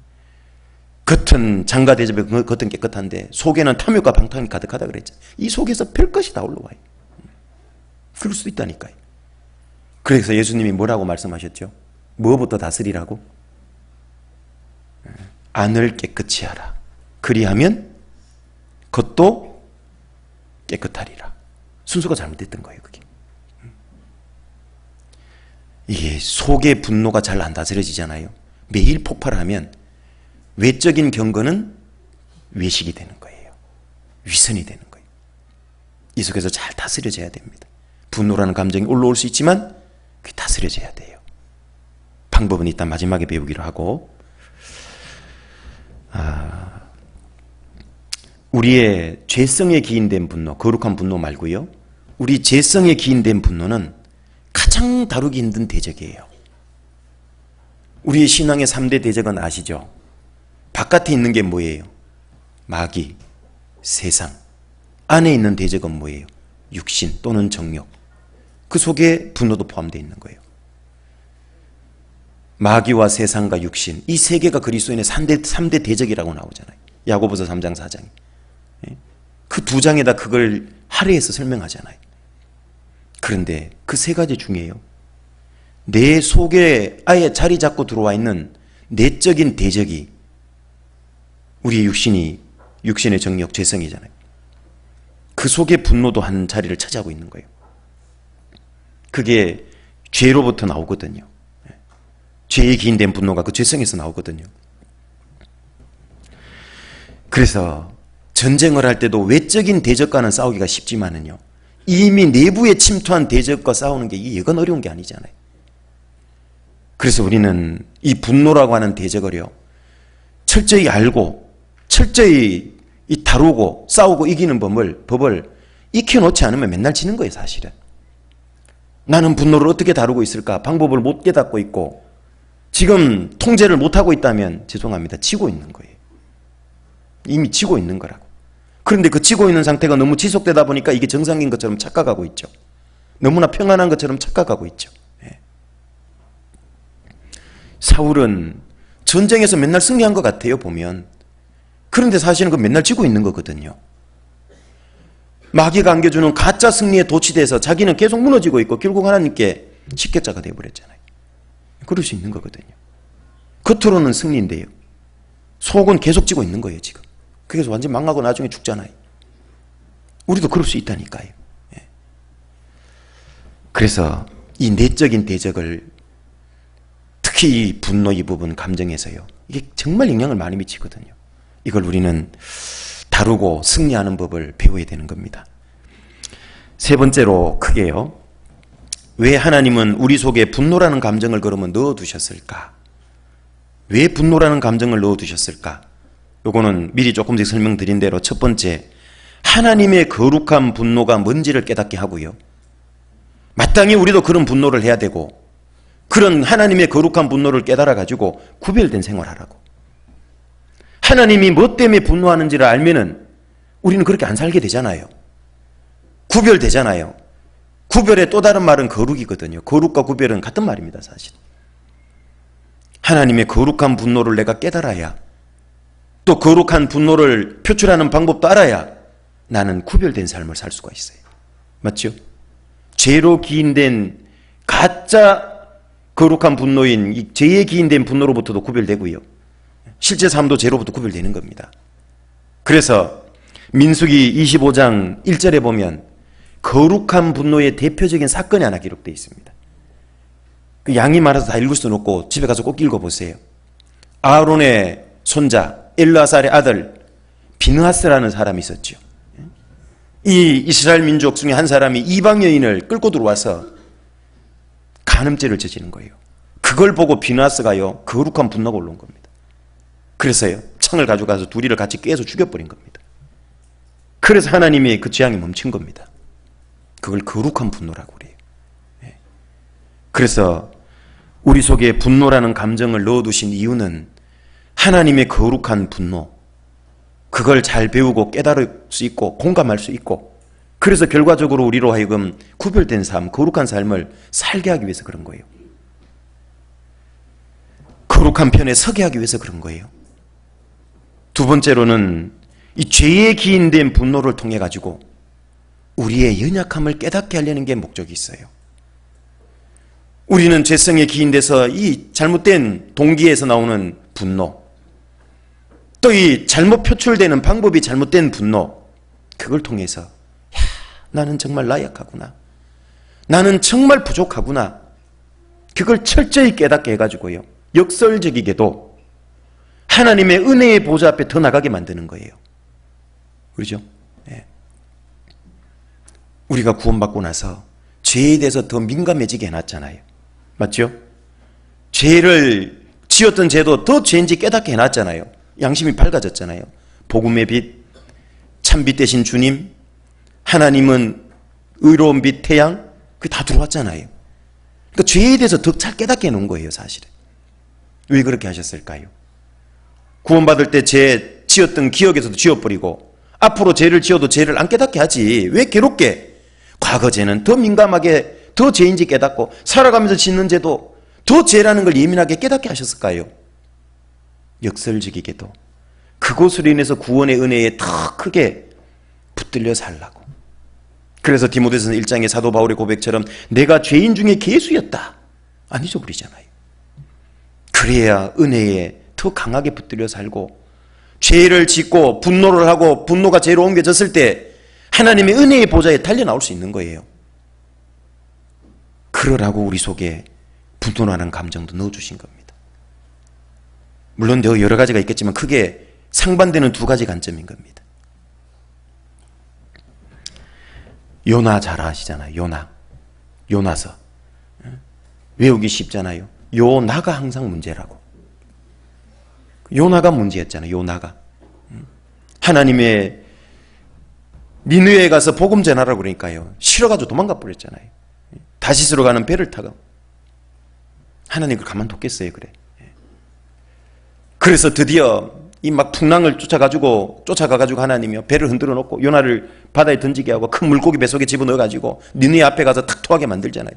겉은 장가 대접에 겉은 깨끗한데 속에는 탐욕과 방탕이 가득하다 그랬잖아요. 이 속에서 별것이 다 올라와요. 그럴 수도 있다니까요. 그래서 예수님이 뭐라고 말씀하셨죠? 뭐부터 다스리라고? 안을 깨끗이 하라. 그리하면 겉도 깨끗하리라. 순서가 잘못됐던 거예요, 그게. 이게 속의 분노가 잘 안 다스려지잖아요. 매일 폭발하면 외적인 경건은 외식이 되는 거예요. 위선이 되는 거예요. 이 속에서 잘 다스려져야 됩니다. 분노라는 감정이 올라올 수 있지만 그게 다스려져야 돼요. 방법은 일단 마지막에 배우기로 하고 우리의 죄성에 기인된 분노, 거룩한 분노 말고요. 우리 죄성에 기인된 분노는 가장 다루기 힘든 대적이에요. 우리의 신앙의 3대 대적은 아시죠? 바깥에 있는 게 뭐예요? 마귀, 세상. 안에 있는 대적은 뭐예요? 육신 또는 정욕. 그 속에 분노도 포함되어 있는 거예요. 마귀와 세상과 육신, 이 세 개가 그리스도인의 3대 대적이라고 나오잖아요. 야고보서 3장 4장. 그 두 장에다 그걸 할애해서 설명하잖아요. 그런데 그 세 가지 중에요. 내 속에 아예 자리 잡고 들어와 있는 내적인 대적이 우리의 육신의 정욕, 죄성이잖아요. 그 속에 분노도 한 자리를 차지하고 있는 거예요. 그게 죄로부터 나오거든요. 죄에 기인된 분노가 그 죄성에서 나오거든요. 그래서 전쟁을 할 때도 외적인 대적과는 싸우기가 쉽지만은요. 이미 내부에 침투한 대적과 싸우는 게 이게 여간 어려운 게 아니잖아요. 그래서 우리는 이 분노라고 하는 대적을요. 철저히 알고 철저히 다루고 싸우고 이기는 법을 익혀놓지 않으면 맨날 지는 거예요, 사실은. 나는 분노를 어떻게 다루고 있을까? 방법을 못 깨닫고 있고 지금 통제를 못하고 있다면 죄송합니다. 지고 있는 거예요. 이미 지고 있는 거라고. 그런데 그 지고 있는 상태가 너무 지속되다 보니까 이게 정상인 것처럼 착각하고 있죠. 너무나 평안한 것처럼 착각하고 있죠. 예. 사울은 전쟁에서 맨날 승리한 것 같아요, 보면. 그런데 사실은 그 맨날 지고 있는 거거든요. 마귀가 안겨주는 가짜 승리에 도취돼서 자기는 계속 무너지고 있고 결국 하나님께 직계자가 되어버렸잖아요. 그럴 수 있는 거거든요. 겉으로는 승리인데요. 속은 계속 찌고 있는 거예요, 지금. 그래서 완전 망하고 나중에 죽잖아요. 우리도 그럴 수 있다니까요. 예. 그래서 이 내적인 대적을, 특히 이 분노 이 부분 감정에서요, 이게 정말 영향을 많이 미치거든요. 이걸 우리는 다루고 승리하는 법을 배워야 되는 겁니다. 세 번째로 크게요, 왜 하나님은 우리 속에 분노라는 감정을 그러면 넣어두셨을까? 왜 분노라는 감정을 넣어두셨을까? 요거는 미리 조금씩 설명드린 대로 첫 번째, 하나님의 거룩한 분노가 뭔지를 깨닫게 하고요, 마땅히 우리도 그런 분노를 해야 되고, 그런 하나님의 거룩한 분노를 깨달아가지고 구별된 생활하라고. 하나님이 뭐 때문에 분노하는지를 알면은 우리는 그렇게 안 살게 되잖아요. 구별되잖아요. 구별의 또 다른 말은 거룩이거든요. 거룩과 구별은 같은 말입니다, 사실. 하나님의 거룩한 분노를 내가 깨달아야, 또 거룩한 분노를 표출하는 방법도 알아야 나는 구별된 삶을 살 수가 있어요. 맞죠? 죄로 기인된 가짜 거룩한 분노인 이 죄에 기인된 분노로부터도 구별되고요, 실제 삶도 죄로부터 구별되는 겁니다. 그래서 민수기 25장 1절에 보면 거룩한 분노의 대표적인 사건이 하나 기록되어 있습니다. 그 양이 많아서 다 읽을 수는 없고 집에 가서 꼭 읽어보세요. 아론의 손자 엘르아살의 아들 비느하스라는 사람이 있었죠. 이 이스라엘 민족 중에 한 사람이 이방 여인을 끌고 들어와서 간음죄를 저지른 거예요. 그걸 보고 비느하스가요, 거룩한 분노가 올라온 겁니다. 그래서요, 창을 가져가서 둘이를 같이 깨서 죽여버린 겁니다. 그래서 하나님이 그 재앙이 멈춘 겁니다. 그걸 거룩한 분노라고 그래요. 그래서 우리 속에 분노라는 감정을 넣어두신 이유는 하나님의 거룩한 분노, 그걸 잘 배우고 깨달을 수 있고 공감할 수 있고, 그래서 결과적으로 우리로 하여금 구별된 삶, 거룩한 삶을 살게 하기 위해서 그런 거예요. 거룩한 편에 서게 하기 위해서 그런 거예요. 두 번째로는 이 죄에 기인된 분노를 통해 가지고 우리의 연약함을 깨닫게 하려는 게 목적이 있어요. 우리는 죄성에 기인돼서 이 잘못된 동기에서 나오는 분노, 또 이 잘못 표출되는 방법이 잘못된 분노, 그걸 통해서 야, 나는 정말 나약하구나, 나는 정말 부족하구나, 그걸 철저히 깨닫게 해가지고요, 역설적이게도 하나님의 은혜의 보좌 앞에 더 나가게 만드는 거예요. 그렇죠? 네. 우리가 구원받고 나서 죄에 대해서 더 민감해지게 해놨잖아요. 맞죠? 죄를 지었던 죄도 더 죄인지 깨닫게 해놨잖아요. 양심이 밝아졌잖아요. 복음의 빛, 참빛 대신 주님, 하나님은 의로운 빛 태양, 그게 다 들어왔잖아요. 그러니까 죄에 대해서 더 잘 깨닫게 해놓은 거예요, 사실은. 왜 그렇게 하셨을까요? 구원받을 때 죄 지었던 기억에서도 지워버리고 앞으로 죄를 지어도 죄를 안 깨닫게 하지, 왜 괴롭게 과거 죄는 더 민감하게 더 죄인지 깨닫고 살아가면서 짓는 죄도 더 죄라는 걸 예민하게 깨닫게 하셨을까요? 역설적이게도 그것으로 인해서 구원의 은혜에 더 크게 붙들려 살라고. 그래서 디모데전서 1장의 사도 바울의 고백처럼 내가 죄인 중에 괴수였다 안 잊어버리잖아요. 그래야 은혜에 더 강하게 붙들려 살고, 죄를 짓고 분노를 하고 분노가 죄로 옮겨졌을 때 하나님의 은혜의 보좌에 달려나올 수 있는 거예요. 그러라고 우리 속에 분노라는 감정도 넣어주신 겁니다. 물론 여러 가지가 있겠지만 크게 상반되는 두 가지 관점인 겁니다. 요나 잘 아시잖아요. 요나서 외우기 쉽잖아요. 요나가 항상 문제라고. 요나가 문제였잖아요. 요나가 하나님의 니느웨에 가서 복음 전하라고 그러니까요, 싫어가지고 도망가 버렸잖아요. 다시스로 가는 배를 타고. 하나님 그걸 가만뒀겠어요? 그래. 그래서 드디어 이 막 풍랑을 쫓아가가지고 하나님이요, 배를 흔들어 놓고 요나를 바다에 던지게 하고 큰 물고기 뱃속에 집어넣어가지고 니느웨 앞에 가서 탁 토하게 만들잖아요.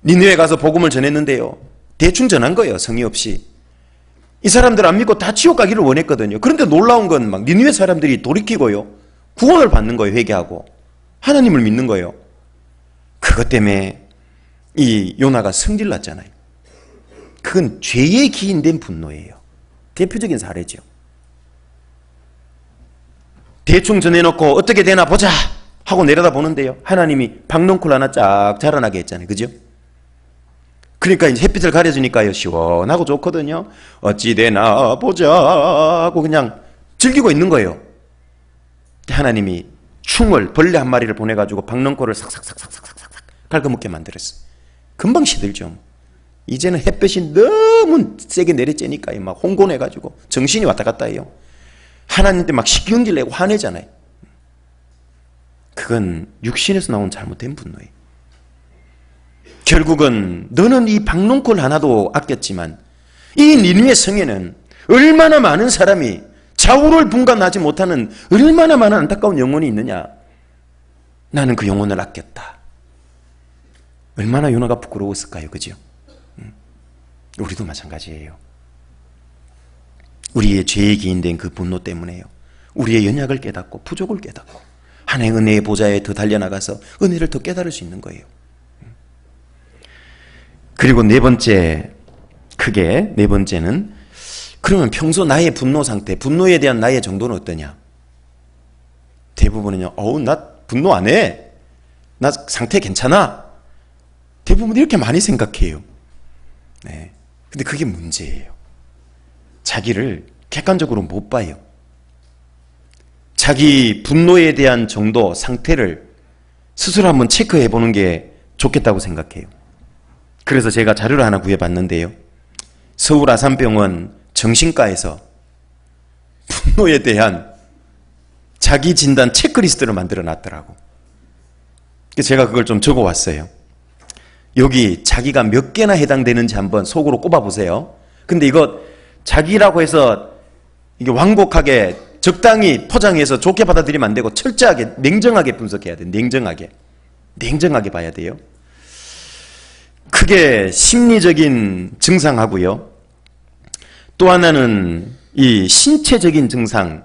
니느웨에 가서 복음을 전했는데요, 대충 전한 거예요. 성의 없이. 이 사람들 안 믿고 다 지옥 가기를 원했거든요. 그런데 놀라운 건 막 니느웨 사람들이 돌이키고요, 구원을 받는 거예요. 회개하고 하나님을 믿는 거예요. 그것 때문에 이 요나가 성질 났잖아요. 그건 죄에 기인된 분노예요. 대표적인 사례죠. 대충 전해놓고 어떻게 되나 보자 하고 내려다보는데요. 하나님이 박넝쿨 하나 쫙 자라나게 했잖아요. 그죠? 그러니까 이제 햇빛을 가려주니까요. 시원하고 좋거든요. 어찌 되나 보자 하고 그냥 즐기고 있는 거예요. 하나님이 충을, 벌레 한 마리를 보내가지고 박넝쿨을 삭삭삭삭삭삭삭 갉아먹게 만들었어요. 금방 시들죠. 이제는 햇볕이 너무 세게 내리쬐니까 막 홍곤해가지고 정신이 왔다 갔다 해요. 하나님한테 막 식경기를 내고 화내잖아요. 그건 육신에서 나온 잘못된 분노예요. 결국은 너는 이 박농쿨 하나도 아꼈지만 이 니느웨 성에는 얼마나 많은 사람이 좌우를 분간하지 못하는 얼마나 많은 안타까운 영혼이 있느냐. 나는 그 영혼을 아꼈다. 얼마나 요나가 부끄러웠을까요? 그죠? 우리도 마찬가지예요. 우리의 죄의 기인된 그 분노 때문에요. 우리의 연약을 깨닫고 부족을 깨닫고 하나님의 은혜의 보좌에 더 달려나가서 은혜를 더 깨달을 수 있는 거예요. 그리고 네 번째는 그러면 평소 나의 분노 상태, 분노에 대한 나의 정도는 어떠냐? 대부분은요. 나 분노 안 해. 나 상태 괜찮아. 대부분 이렇게 많이 생각해요. 네. 근데 그게 문제예요. 자기를 객관적으로 못 봐요. 자기 분노에 대한 정도, 상태를 스스로 한번 체크해 보는 게 좋겠다고 생각해요. 그래서 제가 자료를 하나 구해봤는데요. 서울 아산병원 정신과에서 분노에 대한 자기 진단 체크리스트를 만들어 놨더라고. 그래서 제가 그걸 좀 적어 왔어요. 여기 자기가 몇 개나 해당되는지 한번 속으로 꼽아 보세요. 근데 이거 자기라고 해서 이게 완곡하게 적당히 포장해서 좋게 받아들이면 안 되고 철저하게 냉정하게 분석해야 돼요. 냉정하게 봐야 돼요. 크게 심리적인 증상하고요. 또 하나는 이 신체적인 증상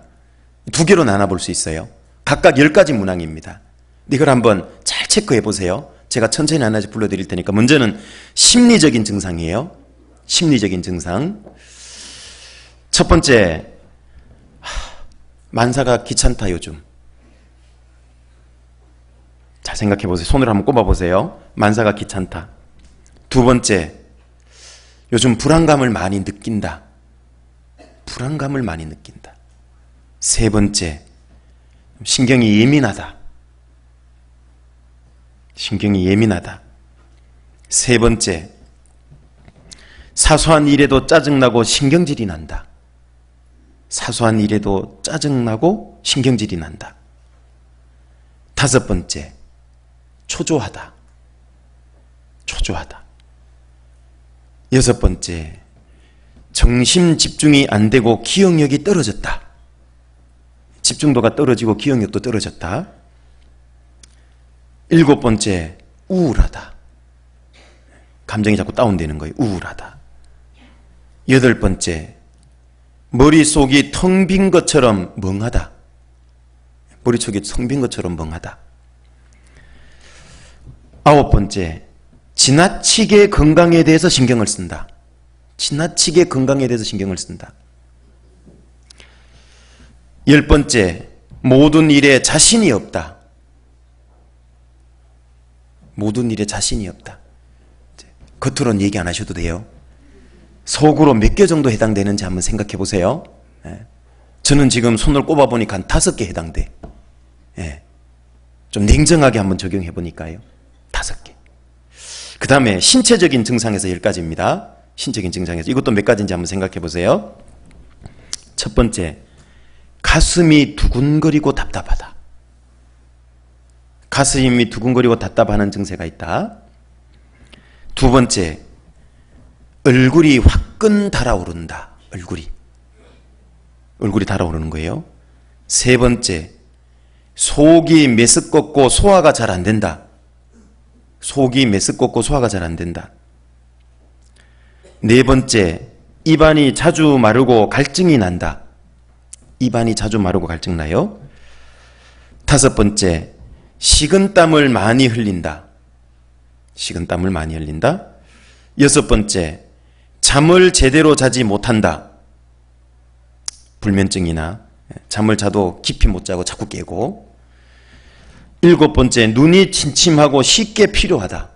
두 개로 나눠볼 수 있어요. 각각 10가지 문항입니다. 이걸 한번 잘 체크해 보세요. 제가 천천히 하나씩 불러드릴 테니까 먼저는 심리적인 증상이에요. 심리적인 증상. 첫 번째, 만사가 귀찮다 요즘. 자, 생각해 보세요. 손을 한번 꼽아 보세요. 만사가 귀찮다. 두 번째, 요즘 불안감을 많이 느낀다. 불안감을 많이 느낀다. 세 번째, 신경이 예민하다. 신경이 예민하다. 세 번째, 사소한 일에도 짜증나고 신경질이 난다. 사소한 일에도 짜증나고 신경질이 난다. 다섯 번째, 초조하다. 초조하다. 여섯 번째, 정신 집중이 안 되고 기억력이 떨어졌다. 집중도가 떨어지고 기억력도 떨어졌다. 일곱 번째, 우울하다. 감정이 자꾸 다운되는 거예요. 우울하다. 여덟 번째, 머릿속이 텅 빈 것처럼 멍하다. 머릿속이 텅 빈 것처럼 멍하다. 아홉 번째, 지나치게 건강에 대해서 신경을 쓴다. 지나치게 건강에 대해서 신경을 쓴다. 열 번째, 모든 일에 자신이 없다. 모든 일에 자신이 없다. 겉으로는 얘기 안 하셔도 돼요. 속으로 몇 개 정도 해당되는지 한번 생각해 보세요. 저는 지금 손을 꼽아 보니까 한 5개 해당돼. 좀 냉정하게 한번 적용해 보니까요. 5개. 그 다음에 신체적인 증상에서 10가지입니다. 신체적인 증상에서 이것도 몇 가지인지 한번 생각해 보세요. 첫 번째, 가슴이 두근거리고 답답하다. 가슴이 두근거리고 답답하는 증세가 있다. 두 번째, 얼굴이 화끈 달아오른다. 얼굴이 달아오르는 거예요. 세 번째, 속이 메스껍고 소화가 잘 안 된다. 속이 메스껍고 소화가 잘 안 된다. 네 번째, 입안이 자주 마르고 갈증이 난다. 입안이 자주 마르고 갈증 나요. 다섯 번째, 식은땀을 많이 흘린다. 식은땀을 많이 흘린다. 여섯 번째, 잠을 제대로 자지 못한다. 불면증이나 잠을 자도 깊이 못 자고 자꾸 깨고. 7번째, 눈이 침침하고 쉽게 필요하다.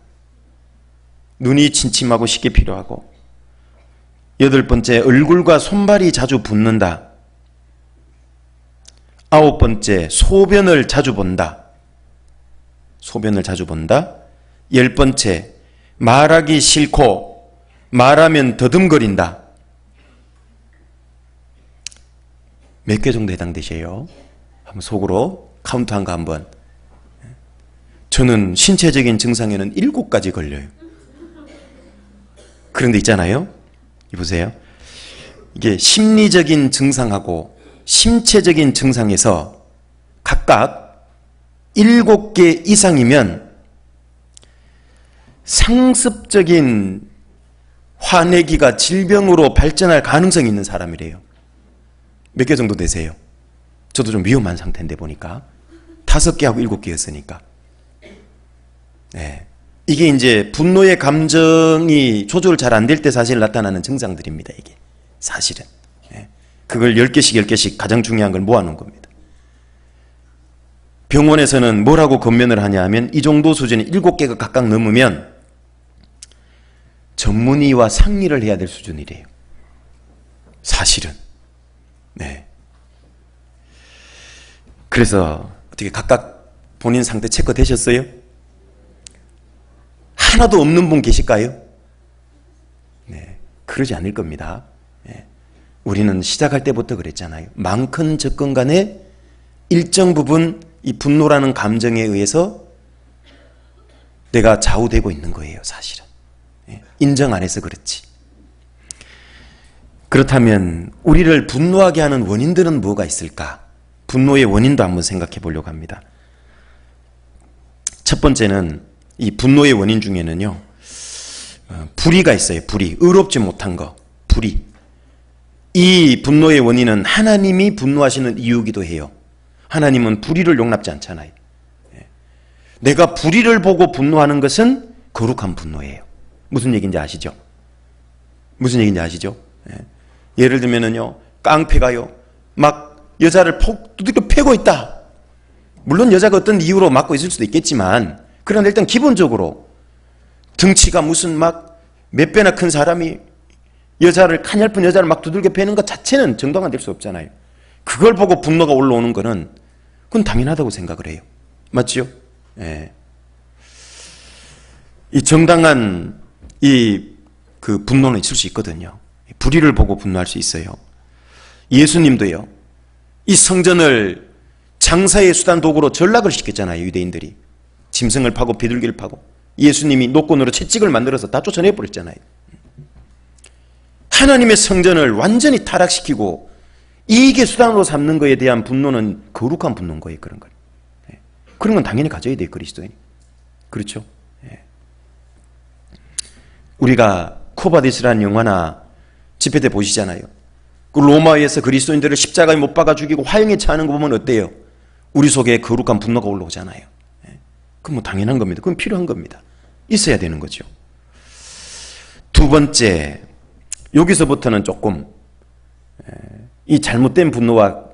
눈이 침침하고 쉽게 필요하고. 8번째, 얼굴과 손발이 자주 붓는다. 9번째, 소변을 자주 본다. 소변을 자주 본다. 10번째, 말하기 싫고 말하면 더듬거린다. 몇 개 정도 해당되세요? 한번 속으로 카운트한 거 한번. 저는 신체적인 증상에는 7가지 걸려요. 그런데 있잖아요. 보세요. 이게 심리적인 증상하고 신체적인 증상에서 각각 7개 이상이면 상습적인 화내기가 질병으로 발전할 가능성이 있는 사람이래요. 몇 개 정도 되세요? 저도 좀 위험한 상태인데 보니까 5개하고 7개였으니까. 네. 이게 이제 분노의 감정이 조절 잘 안 될 때 사실 나타나는 증상들입니다. 이게 사실은. 네. 그걸 10개씩 가장 중요한 걸 모아놓은 겁니다. 병원에서는 뭐라고 건면을 하냐 하면 이 정도 수준이 7개가 각각 넘으면 전문의와 상의를 해야 될 수준이래요. 사실은. 네. 그래서 어떻게 각각 본인 상태 체크 되셨어요? 하나도 없는 분 계실까요? 네. 그러지 않을 겁니다. 네. 우리는 시작할 때부터 그랬잖아요. 많건 적건 간에 일정 부분 이 분노라는 감정에 의해서 내가 좌우되고 있는 거예요, 사실은. 네. 인정 안 해서 그렇지. 그렇다면 우리를 분노하게 하는 원인들은 뭐가 있을까? 분노의 원인도 한번 생각해 보려고 합니다. 첫 번째는 이 분노의 원인 중에는요, 불의가 있어요. 불의. 의롭지 못한 거. 불의. 이 분노의 원인은 하나님이 분노하시는 이유이기도 해요. 하나님은 불의를 용납지 않잖아요. 내가 불의를 보고 분노하는 것은 거룩한 분노예요. 무슨 얘기인지 아시죠? 무슨 얘기인지 아시죠? 예를 들면은요, 깡패가요, 막 여자를 두들겨 패고 있다. 물론 여자가 어떤 이유로 맞고 있을 수도 있겠지만, 그러나 일단 기본적으로 등치가 무슨 막 몇 배나 큰 사람이 여자를, 가냘픈 여자를 막 두들겨 패는 것 자체는 정당화 될 수 없잖아요. 그걸 보고 분노가 올라오는 거는 그건 당연하다고 생각을 해요. 맞죠? 예. 이 정당한 그 분노는 있을 수 있거든요. 불의를 보고 분노할 수 있어요. 예수님도요, 이 성전을 장사의 수단 도구로 전락을 시켰잖아요. 유대인들이 짐승을 파고 비둘기를 파고 예수님이 노건으로 채찍을 만들어서 다 쫓아내버렸잖아요. 하나님의 성전을 완전히 타락시키고 이익의 수단으로 삼는 것에 대한 분노는 거룩한 분노인 거예요. 그런 건. 그런 건 당연히 가져야 돼요, 그리스도인이. 그렇죠? 우리가 코바디스라는 영화나 집회 때 보시잖아요. 그 로마에서 그리스도인들을 십자가에 못 박아 죽이고 화형에 처하는 거 보면 어때요? 우리 속에 거룩한 분노가 올라오잖아요. 그건 뭐 당연한 겁니다. 그건 필요한 겁니다. 있어야 되는 거죠. 두 번째, 여기서부터는 조금 이 잘못된 분노와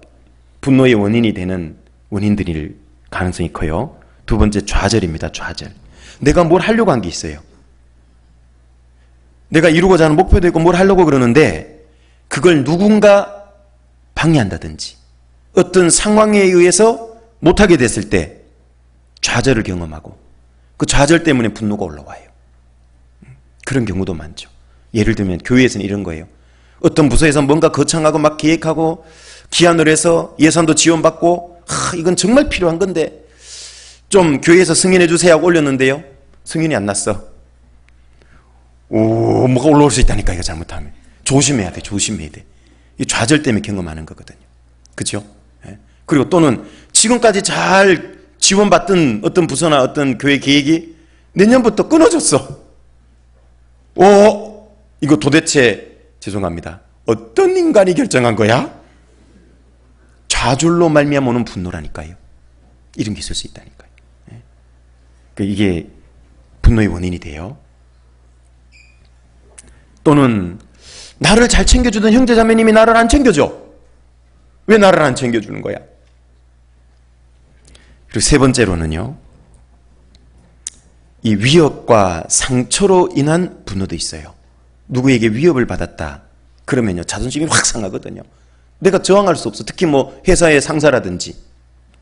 분노의 원인이 되는 원인들일 가능성이 커요. 두 번째, 좌절입니다. 좌절. 내가 뭘 하려고 한 게 있어요. 내가 이루고자 하는 목표도 있고 뭘 하려고 그러는데 그걸 누군가 방해한다든지 어떤 상황에 의해서 못하게 됐을 때 좌절을 경험하고 그 좌절 때문에 분노가 올라와요. 그런 경우도 많죠. 예를 들면 교회에서는 이런 거예요. 어떤 부서에서 뭔가 거창하고 막 기획하고 기한을 해서 예산도 지원받고 이건 정말 필요한 건데 좀 교회에서 승인해 주세요 하고 올렸는데요, 승인이 안 났어. 뭐가 올라올 수 있다니까, 이거 잘못하면. 조심해야 돼, 조심해야 돼. 이 좌절 때문에 경험하는 거거든요. 그죠? 그리고 또는 지금까지 잘 지원받던 어떤 부서나 어떤 교회 계획이 내년부터 끊어졌어. 이거 도대체, 죄송합니다, 어떤 인간이 결정한 거야? 좌절로 말미암아 오는 분노라니까요. 이런 게 있을 수 있다니까요. 이게 분노의 원인이 돼요. 또는 나를 잘 챙겨주던 형제자매님이 나를 안 챙겨줘. 왜 나를 안 챙겨주는 거야? 그리고 세 번째로는요, 이 위협과 상처로 인한 분노도 있어요. 누구에게 위협을 받았다 그러면요, 자존심이 확 상하거든요. 내가 저항할 수 없어. 특히 뭐 회사의 상사라든지,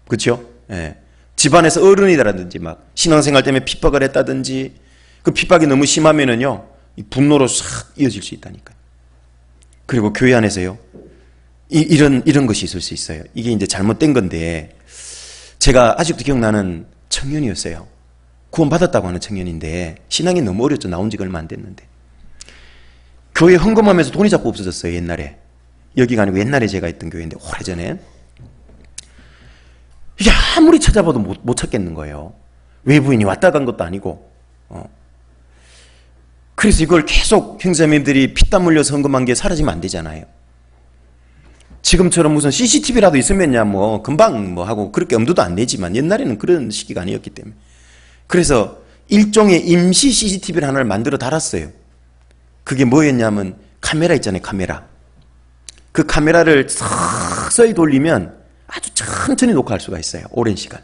그렇죠? 예. 집안에서 어른이라든지 막 신앙생활 때문에 핍박을 했다든지, 그 핍박이 너무 심하면은요, 이 분노로 싹 이어질 수 있다니까요. 그리고 교회 안에서요, 이런 것이 있을 수 있어요. 이게 이제 잘못된 건데, 제가 아직도 기억나는 청년이었어요. 구원받았다고 하는 청년인데, 신앙이 너무 어렸죠. 나온 지가 얼마 안 됐는데. 교회 헌금하면서 돈이 자꾸 없어졌어요, 옛날에. 여기가 아니고 옛날에 제가 있던 교회인데, 오래전에. 이게 아무리 찾아봐도 못 찾겠는 거예요. 외부인이 왔다 간 것도 아니고. 그래서 이걸 계속 형제자매들이 피땀 흘려서 헌금한 게 사라지면 안 되잖아요. 지금처럼 무슨 CCTV라도 있으면야 뭐 금방 뭐 하고 그렇게 엄두도 안 내지만 옛날에는 그런 시기가 아니었기 때문에. 그래서 일종의 임시 CCTV를 하나를 만들어 달았어요. 그게 뭐였냐면 카메라 있잖아요, 카메라. 그 카메라를 서서히 돌리면 아주 천천히 녹화할 수가 있어요. 오랜 시간.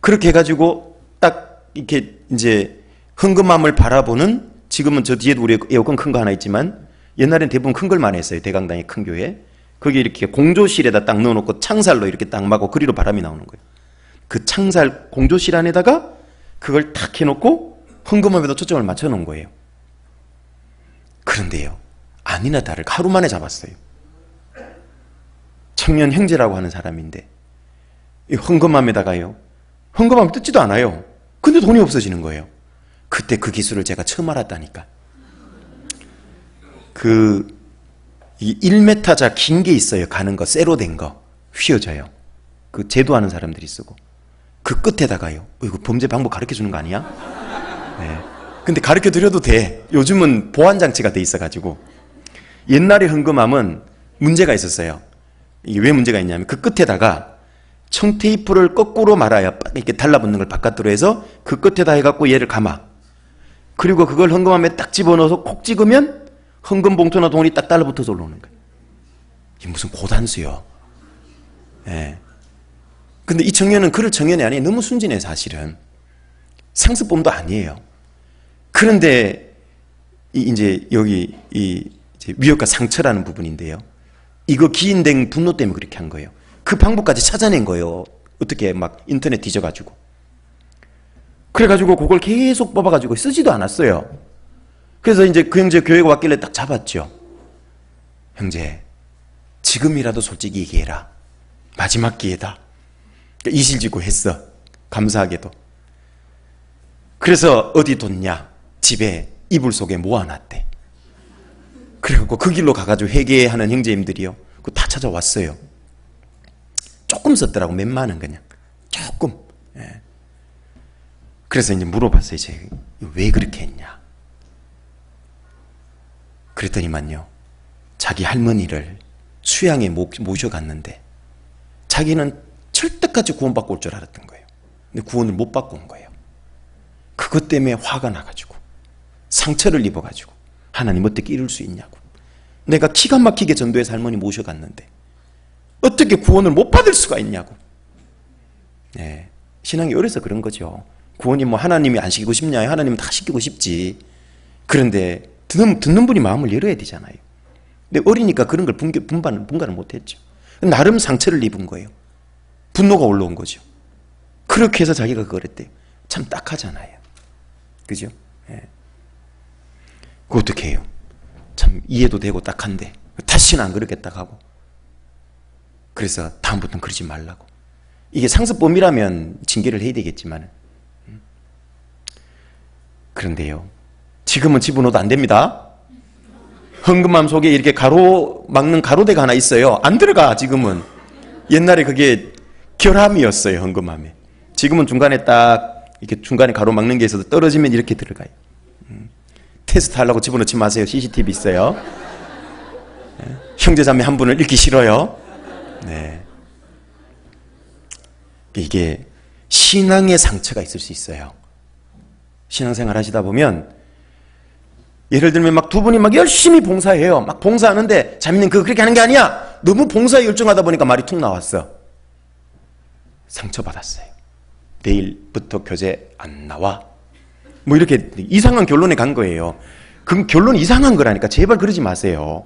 그렇게 해가지고 딱 이렇게 이제 헌금함을 바라보는, 지금은 저 뒤에도 우리 에어컨 큰 거 하나 있지만 옛날엔 대부분 큰 걸만 했어요. 대강당의 큰 교회. 거기 이렇게 공조실에다 딱 넣어놓고 창살로 이렇게 딱 막고 그리로 바람이 나오는 거예요. 그 창살 공조실 안에다가 그걸 탁 해놓고 헌금함에다 초점을 맞춰놓은 거예요. 그런데요, 아니나 다를까 하루 만에 잡았어요. 청년 형제라고 하는 사람인데 이 헌금함에다가요, 헌금함이 뜯지도 않아요. 근데 돈이 없어지는 거예요. 그때 그 기술을 제가 처음 알았다니까. 이 1m자 긴 게 있어요. 가는 거, 쇠로 된 거. 휘어져요. 그 제도하는 사람들이 쓰고. 그 끝에다가요. 이거 범죄 방법 가르쳐 주는 거 아니야? 네. 근데 가르쳐 드려도 돼. 요즘은 보안장치가 돼 있어가지고. 옛날에 헌금함은 문제가 있었어요. 이게 왜 문제가 있냐면 그 끝에다가 청테이프를 거꾸로 말아야 이렇게 달라붙는 걸 바깥으로 해서 그 끝에다 해갖고 얘를 감아. 그리고 그걸 헌금함에 딱 집어넣어서 콕 찍으면 헌금 봉투나 돈이 딱 달라붙어서 올라오는 거예요. 이게 무슨 고단수요. 예. 근데 이 청년은 그럴 청년이 아니에요. 너무 순진해, 사실은. 상습범도 아니에요. 그런데 이제 여기 이제 위협과 상처라는 부분인데요. 이거 기인된 분노 때문에 그렇게 한 거예요. 그 방법까지 찾아낸 거예요. 어떻게 막 인터넷 뒤져가지고. 그래가지고 그걸 계속 뽑아가지고 쓰지도 않았어요. 그래서 이제 그 형제 교회가 왔길래 딱 잡았죠. 형제, 지금이라도 솔직히 얘기해라. 마지막 기회다. 그러니까 이실직고 했어. 감사하게도. 그래서 어디 뒀냐? 집에 이불 속에 모아놨대. 그래갖고 그 길로 가가지고 회개하는 형제님들이요, 그거 다 찾아왔어요. 조금 썼더라고. 몇만 원 그냥. 조금. 예. 그래서 이제 물어봤어요. 이제 왜 그렇게 했냐? 그랬더니만요, 자기 할머니를 수양에 모셔갔는데 자기는 절대까지 구원받고 올 줄 알았던 거예요. 근데 구원을 못 받고 온 거예요. 그것 때문에 화가 나가지고 상처를 입어가지고 하나님 어떻게 이럴 수 있냐고. 내가 기가 막히게 전도해서 할머니 모셔갔는데 어떻게 구원을 못 받을 수가 있냐고. 네, 신앙이 어려서 그런 거죠. 구원이 뭐 하나님이 안 시키고 싶냐? 하나님은 다 시키고 싶지. 그런데 듣는 분이 마음을 열어야 되잖아요. 근데 어리니까 그런 걸 분간을 못했죠. 나름 상처를 입은 거예요. 분노가 올라온 거죠. 그렇게 해서 자기가 그걸 했대요. 참 딱하잖아요. 그죠? 예. 그거 어떻게 해요? 참 이해도 되고 딱한데 다시는 안 그러겠다 하고. 그래서 다음부터는 그러지 말라고. 이게 상습범이라면 징계를 해야 되겠지만, 그런데요, 지금은 집어넣어도 안 됩니다. 헌금함 속에 이렇게 막는 가로대가 하나 있어요. 안 들어가, 지금은. 옛날에 그게 결함이었어요, 헌금함에. 지금은 중간에 딱 이렇게 중간에 가로 막는 게 있어서 떨어지면 이렇게 들어가요. 테스트 하려고 집어넣지 마세요. CCTV 있어요. 네. 형제자매 한 분을 잃기 싫어요. 네. 이게 신앙의 상처가 있을 수 있어요. 신앙생활 하시다 보면 예를 들면 막 두 분이 막 열심히 봉사해요. 막 봉사하는데 자매님 그거 그렇게 하는 게 아니야. 너무 봉사에 열중하다 보니까 말이 툭 나왔어. 상처받았어요. 내일부터 교재 안 나와. 뭐 이렇게 이상한 결론에 간 거예요. 그럼 결론이 이상한 거라니까. 제발 그러지 마세요.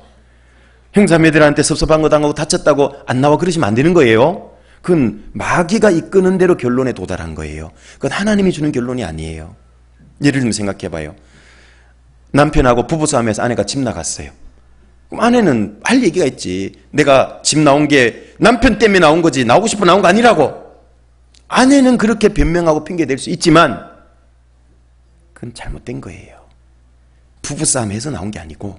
형제자매들한테 섭섭한 거 당하고 다쳤다고 안 나와 그러시면 안 되는 거예요. 그건 마귀가 이끄는 대로 결론에 도달한 거예요. 그건 하나님이 주는 결론이 아니에요. 예를 들면 생각해봐요. 남편하고 부부싸움에서 아내가 집 나갔어요. 그럼 아내는 할 얘기가 있지. 내가 집 나온 게 남편 때문에 나온 거지 나오고 싶어 나온 거 아니라고. 아내는 그렇게 변명하고 핑계 댈 수 있지만 그건 잘못된 거예요. 부부싸움에서 나온 게 아니고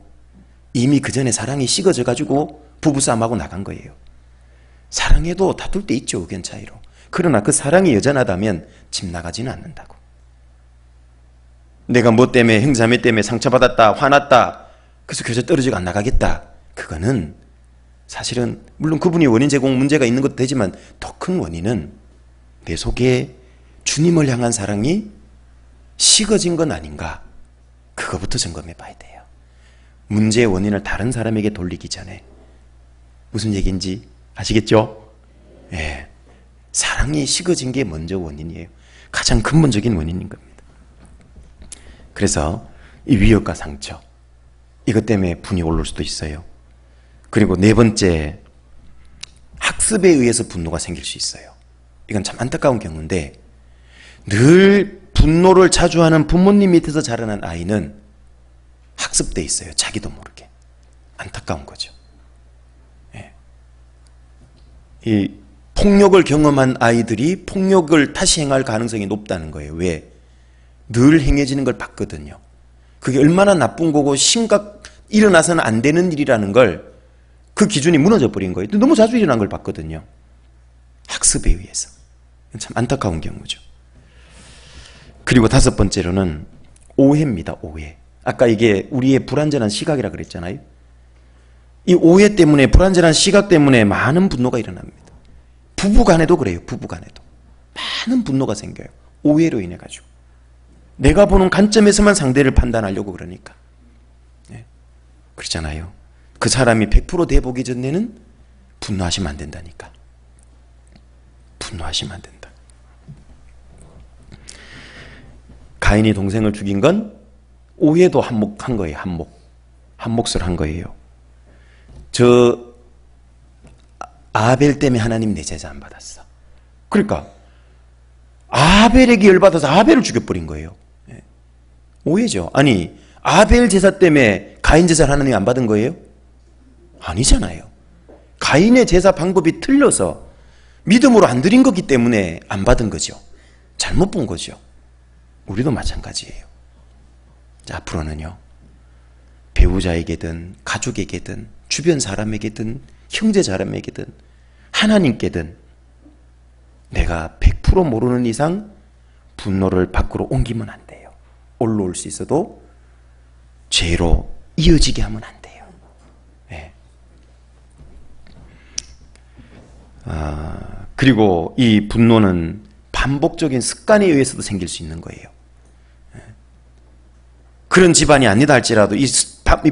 이미 그 전에 사랑이 식어져 가지고 부부싸움하고 나간 거예요. 사랑해도 다툴 때 있죠. 의견 차이로. 그러나 그 사랑이 여전하다면 집 나가지는 않는다고. 내가 뭐 때문에 형제자매 때문에 상처받았다 화났다 그래서 교제 떨어지고 안 나가겠다. 그거는 사실은 물론 그분이 원인 제공 문제가 있는 것도 되지만 더 큰 원인은 내 속에 주님을 향한 사랑이 식어진 건 아닌가. 그거부터 점검해 봐야 돼요. 문제의 원인을 다른 사람에게 돌리기 전에. 무슨 얘기인지 아시겠죠? 예. 사랑이 식어진 게 먼저 원인이에요. 가장 근본적인 원인인 겁니다. 그래서 이 위협과 상처 이것 때문에 분이 오를 수도 있어요. 그리고 네 번째, 학습에 의해서 분노가 생길 수 있어요. 이건 참 안타까운 경우인데 늘 분노를 자주 하는 부모님 밑에서 자라난 아이는 학습돼 있어요. 자기도 모르게. 안타까운 거죠. 예. 이 폭력을 경험한 아이들이 폭력을 다시 행할 가능성이 높다는 거예요. 왜? 늘 행해지는 걸 봤거든요. 그게 얼마나 나쁜 거고 일어나서는 안 되는 일이라는 걸 그 기준이 무너져 버린 거예요. 너무 자주 일어난 걸 봤거든요. 학습에 의해서. 참 안타까운 경우죠. 그리고 다섯 번째로는 오해입니다. 오해. 아까 이게 우리의 불완전한 시각이라 그랬잖아요. 이 오해 때문에 불완전한 시각 때문에 많은 분노가 일어납니다. 부부간에도 그래요. 부부간에도. 많은 분노가 생겨요. 오해로 인해 가지고. 내가 보는 관점에서만 상대를 판단하려고 그러니까. 네. 그렇잖아요. 그 사람이 100% 돼보기 전에는 분노하시면 안 된다니까. 분노하시면 안 된다. 가인이 동생을 죽인 건 오해도 한몫한 거예요. 한몫을 한 거예요. 저 아벨 때문에 하나님 내 제사 안 받았어. 그러니까 아벨에게 열받아서 아벨을 죽여버린 거예요. 오해죠. 아니 아벨 제사 때문에 가인 제사를 하나님 안 받은 거예요? 아니잖아요. 가인의 제사 방법이 틀려서 믿음으로 안 드린 거기 때문에 안 받은 거죠. 잘못 본 거죠. 우리도 마찬가지예요. 자, 앞으로는요. 배우자에게든 가족에게든 주변 사람에게든 형제 자매에게든 하나님께든 내가 100% 모르는 이상 분노를 밖으로 옮기면 안 돼요. 올라올 수 있어도 죄로 이어지게 하면 안 돼요. 네. 그리고 이 분노는 반복적인 습관에 의해서도 생길 수 있는 거예요. 그런 집안이 아니다 할지라도 이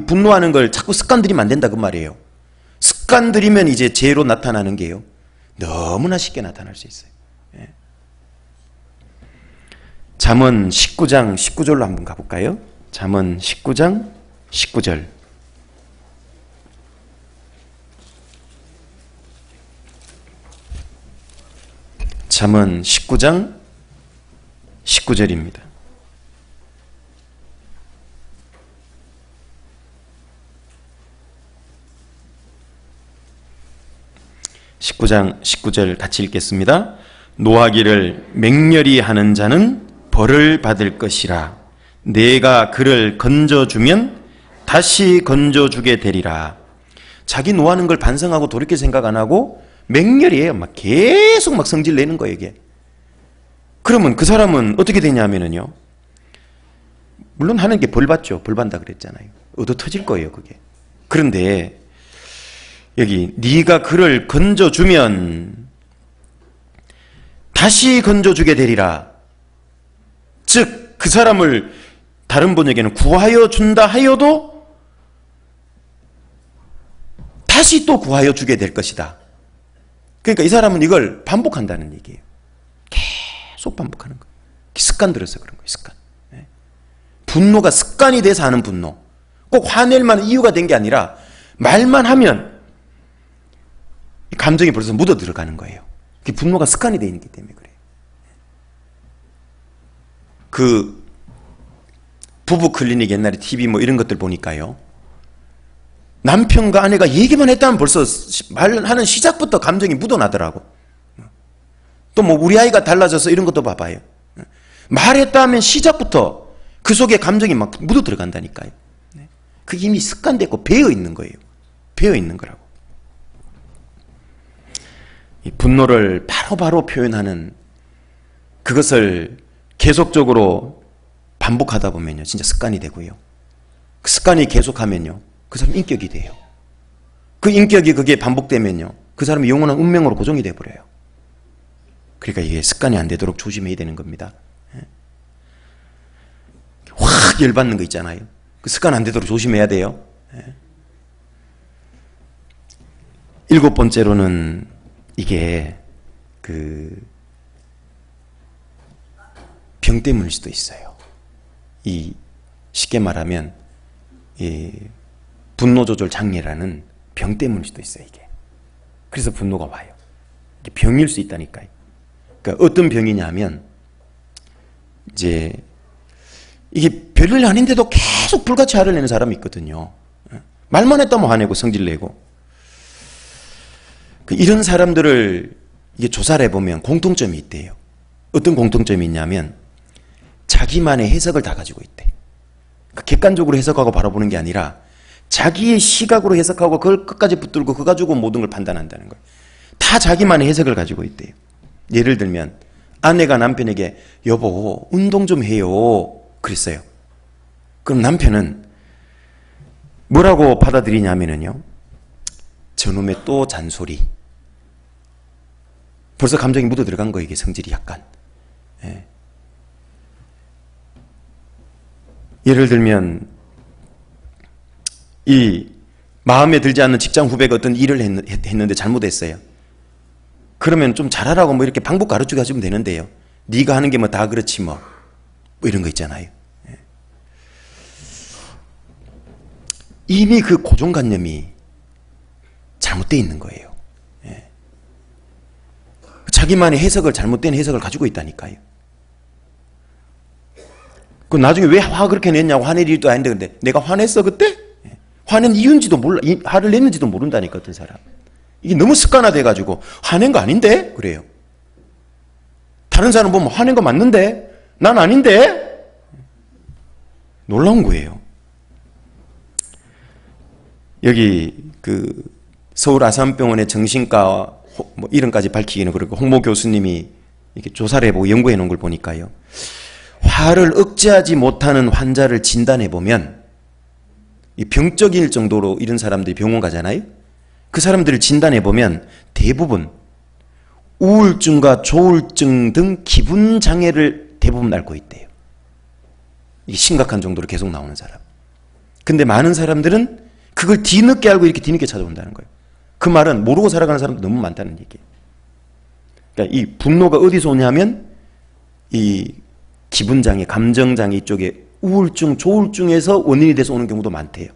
분노하는 걸 자꾸 습관 들이면 안 된다 그 말이에요. 습관 들이면 이제 죄로 나타나는 게요. 너무나 쉽게 나타날 수 있어요. 잠언 19장 19절로 한번 가볼까요? 잠언 19장 19절. 잠언 19장 19절입니다. (19장 19절) 같이 읽겠습니다. 노하기를 맹렬히 하는 자는 벌을 받을 것이라. 내가 그를 건져주면 다시 건져주게 되리라. 자기 노하는 걸 반성하고 돌이킬 생각 안 하고 맹렬히 해요. 막 계속 막 성질 내는 거예요, 이게. 그러면 그 사람은 어떻게 되냐면요. 물론 하는 게 벌 받죠. 벌 받는다 그랬잖아요. 얻어 터질 거예요, 그게. 그런데 여기 네가 그를 건져주면 다시 건져주게 되리라. 즉 그 사람을 다른 번역에는 구하여 준다 하여도 다시 또 구하여 주게 될 것이다. 그러니까 이 사람은 이걸 반복한다는 얘기예요. 계속 반복하는 거예요. 습관 들어서 그런 거예요. 습관. 분노가 습관이 돼서 하는 분노. 꼭 화낼 만한 이유가 된 게 아니라 말만 하면 감정이 벌써 묻어 들어가는 거예요. 분노가 습관이 되어 있기 때문에 그래요. 그 부부 클리닉 옛날에 TV 뭐 이런 것들 보니까요. 남편과 아내가 얘기만 했다면 벌써 말하는 시작부터 감정이 묻어나더라고. 또 뭐 우리 아이가 달라져서 이런 것도 봐봐요. 말했다 하면 시작부터 그 속에 감정이 막 묻어 들어간다니까요. 그게 이미 습관됐고 배어 있는 거예요. 배어 있는 거라고. 이 분노를 바로바로 표현하는 그것을 계속적으로 반복하다 보면요. 진짜 습관이 되고요. 그 습관이 계속하면요. 그 사람 인격이 돼요. 그 인격이 그게 반복되면요. 그 사람이 영원한 운명으로 고정이 돼버려요. 그러니까 이게 습관이 안 되도록 조심해야 되는 겁니다. 확 열받는 거 있잖아요. 그 습관 안 되도록 조심해야 돼요. 7번째로는 이게 병 때문일 수도 있어요. 이 쉽게 말하면 이 분노 조절 장애라는 병 때문일 수도 있어요. 이게. 그래서 분노가 와요. 이게 병일 수 있다니까요. 그러니까 어떤 병이냐면 이제 이게 별일 아닌데도 계속 불같이 화를 내는 사람이 있거든요. 말만 했다면 화내고 성질 내고. 이런 사람들을 이게 조사를 해보면 공통점이 있대요. 어떤 공통점이 있냐면 자기만의 해석을 다 가지고 있대. 객관적으로 해석하고 바라보는 게 아니라 자기의 시각으로 해석하고 그걸 끝까지 붙들고 그거 가지고 모든 걸 판단한다는 거예요. 다 자기만의 해석을 가지고 있대요. 예를 들면 아내가 남편에게 여보 운동 좀 해요 그랬어요. 그럼 남편은 뭐라고 받아들이냐면요. 저놈의 또 잔소리. 벌써 감정이 묻어 들어간 거예요. 이게 성질이 약간. 예를 들면 이 마음에 들지 않는 직장 후배가 어떤 일을 했는데 잘못했어요. 그러면 좀 잘하라고 뭐 이렇게 방법 가르치고 하시면 되는데요. 네가 하는 게 뭐 다 그렇지 뭐 이런 거 있잖아요. 이미 그 고정관념이 잘못되어 있는 거예요. 자기만의 해석을 잘못된 해석을 가지고 있다니까요. 그 나중에 왜 화 그렇게 냈냐고 화낼 일도 아닌데 근데 내가 화냈어 그때? 화낸 이유인지도 몰라. 화를 냈는지도 모른다니까 어떤 사람. 이게 너무 습관화돼가지고 화낸 거 아닌데? 그래요. 다른 사람 보면 화낸 거 맞는데? 난 아닌데? 놀라운 거예요. 여기 그 서울 아산병원의 정신과 뭐 이름까지 밝히기는 그렇고 홍모 교수님이 이렇게 조사를 해보고 연구해 놓은 걸 보니까요. 화를 억제하지 못하는 환자를 진단해 보면 이 병적일 정도로 이런 사람들이 병원 가잖아요. 그 사람들을 진단해 보면 대부분 우울증과 조울증 등 기분 장애를 대부분 앓고 있대요. 이게 심각한 정도로 계속 나오는 사람. 근데 많은 사람들은 그걸 뒤늦게 알고 이렇게 뒤늦게 찾아온다는 거예요. 그 말은 모르고 살아가는 사람도 너무 많다는 얘기예요. 그러니까 이 분노가 어디서 오냐면 이 기분장애, 감정장애 이쪽에 우울증, 조울증에서 원인이 돼서 오는 경우도 많대요.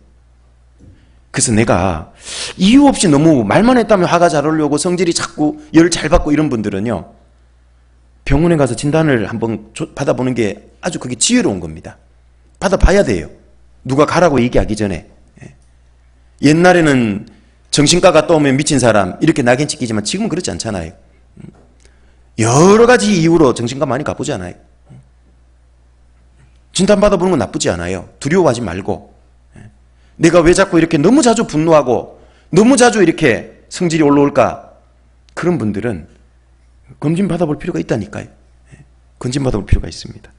그래서 내가 이유 없이 너무 말만 했다면 화가 잘 오려고 성질이 자꾸 열 잘 받고 이런 분들은요. 병원에 가서 진단을 한번 받아보는 게 아주 그게 지혜로운 겁니다. 받아봐야 돼요. 누가 가라고 얘기하기 전에. 옛날에는 정신과 갔다 오면 미친 사람 이렇게 낙인 찍히지만 지금은 그렇지 않잖아요. 여러 가지 이유로 정신과 많이 가보지 않아요. 진단받아보는 건 나쁘지 않아요. 두려워하지 말고. 내가 왜 자꾸 이렇게 너무 자주 분노하고 너무 자주 이렇게 성질이 올라올까? 그런 분들은 검진 받아볼 필요가 있다니까요. 검진 받아볼 필요가 있습니다.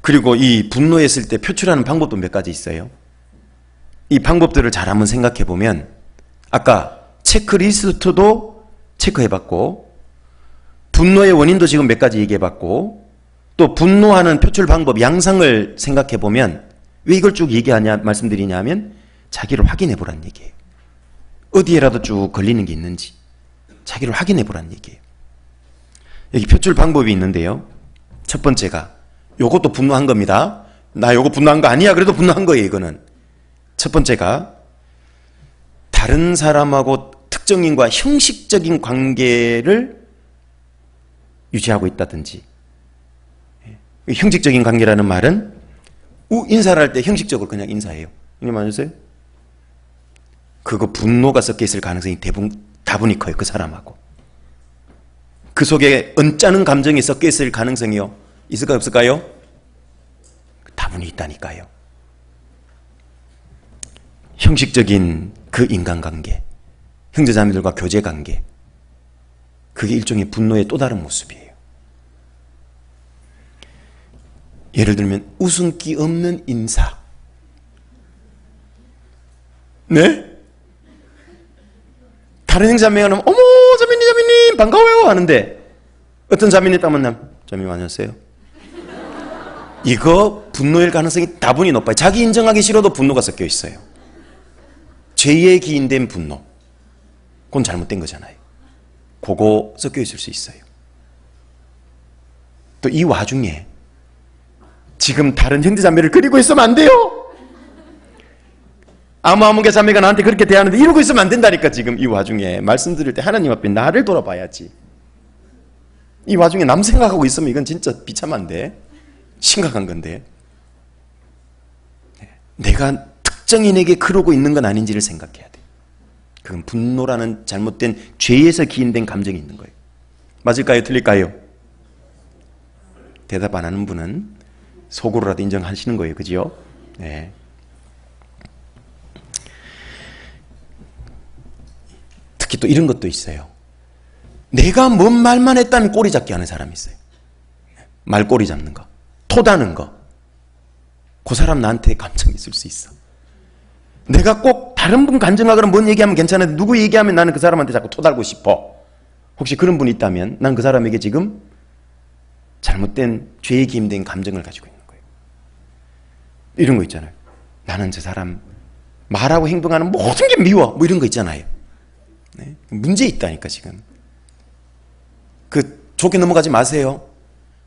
그리고 이 분노했을 때 표출하는 방법도 몇 가지 있어요. 이 방법들을 잘 한번 생각해 보면 아까 체크리스트도 체크해봤고 분노의 원인도 지금 몇 가지 얘기해봤고 또 분노하는 표출 방법 양상을 생각해보면 왜 이걸 쭉 얘기하냐 말씀드리냐면 자기를 확인해 보란 얘기예요. 어디에라도 쭉 걸리는 게 있는지 자기를 확인해 보란 얘기예요. 여기 표출 방법이 있는데요. 첫 번째가 요것도 분노한 겁니다. 나 요거 분노한 거 아니야. 그래도 분노한 거예요. 이거는. 첫 번째가 다른 사람하고 특정인과 형식적인 관계를 유지하고 있다든지, 형식적인 관계라는 말은 인사를 할 때 형식적으로 그냥 인사해요. 이게 맞으세요? 그거 분노가 섞여 있을 가능성이 다분히 커요. 그 사람하고. 그 속에 언짢은 감정이 섞여 있을 가능성이요. 있을까요? 없을까요? 다분히 있다니까요. 형식적인 그 인간관계, 형제자매들과 교제관계, 그게 일종의 분노의 또 다른 모습이에요. 예를 들면 웃음기 없는 인사. 네? 다른 형제자매가 오면 어머 자매님 반가워요 하는데 어떤 자매님 딱 만나면 자매님 안녕하세요. 이거 분노일 가능성이 다분히 높아요. 자기 인정하기 싫어도 분노가 섞여 있어요. 죄에 기인된 분노. 그건 잘못된 거잖아요. 그거 섞여 있을 수 있어요. 또 이 와중에 지금 다른 형제자매를 그리고 있으면 안 돼요. 아무개 자매가 나한테 그렇게 대하는데 이러고 있으면 안 된다니까. 지금 이 와중에 말씀드릴 때 하나님 앞에 나를 돌아봐야지. 이 와중에 남 생각하고 있으면 이건 진짜 비참한데, 심각한 건데, 내가 특정인에게 그러고 있는 건 아닌지를 생각해야 돼. 그건 분노라는 잘못된 죄에서 기인된 감정이 있는 거예요. 맞을까요? 틀릴까요? 대답 안 하는 분은 속으로라도 인정하시는 거예요. 그죠? 네. 특히 또 이런 것도 있어요. 내가 뭔 말만 했다면 꼬리 잡기 하는 사람이 있어요. 말꼬리 잡는 거, 토다는 거. 그 사람 나한테 감정이 있을 수 있어. 내가 꼭 다른 분 간증하거나 뭔 얘기하면 괜찮은데 누구 얘기하면 나는 그 사람한테 자꾸 토달고 싶어. 혹시 그런 분이 있다면 난 그 사람에게 지금 잘못된 죄에 기임된 감정을 가지고 있는 거예요. 이런 거 있잖아요. 나는 저 사람 말하고 행동하는 모든 게 미워. 뭐 이런 거 있잖아요. 네? 문제 있다니까 지금. 그 좋게 넘어가지 마세요.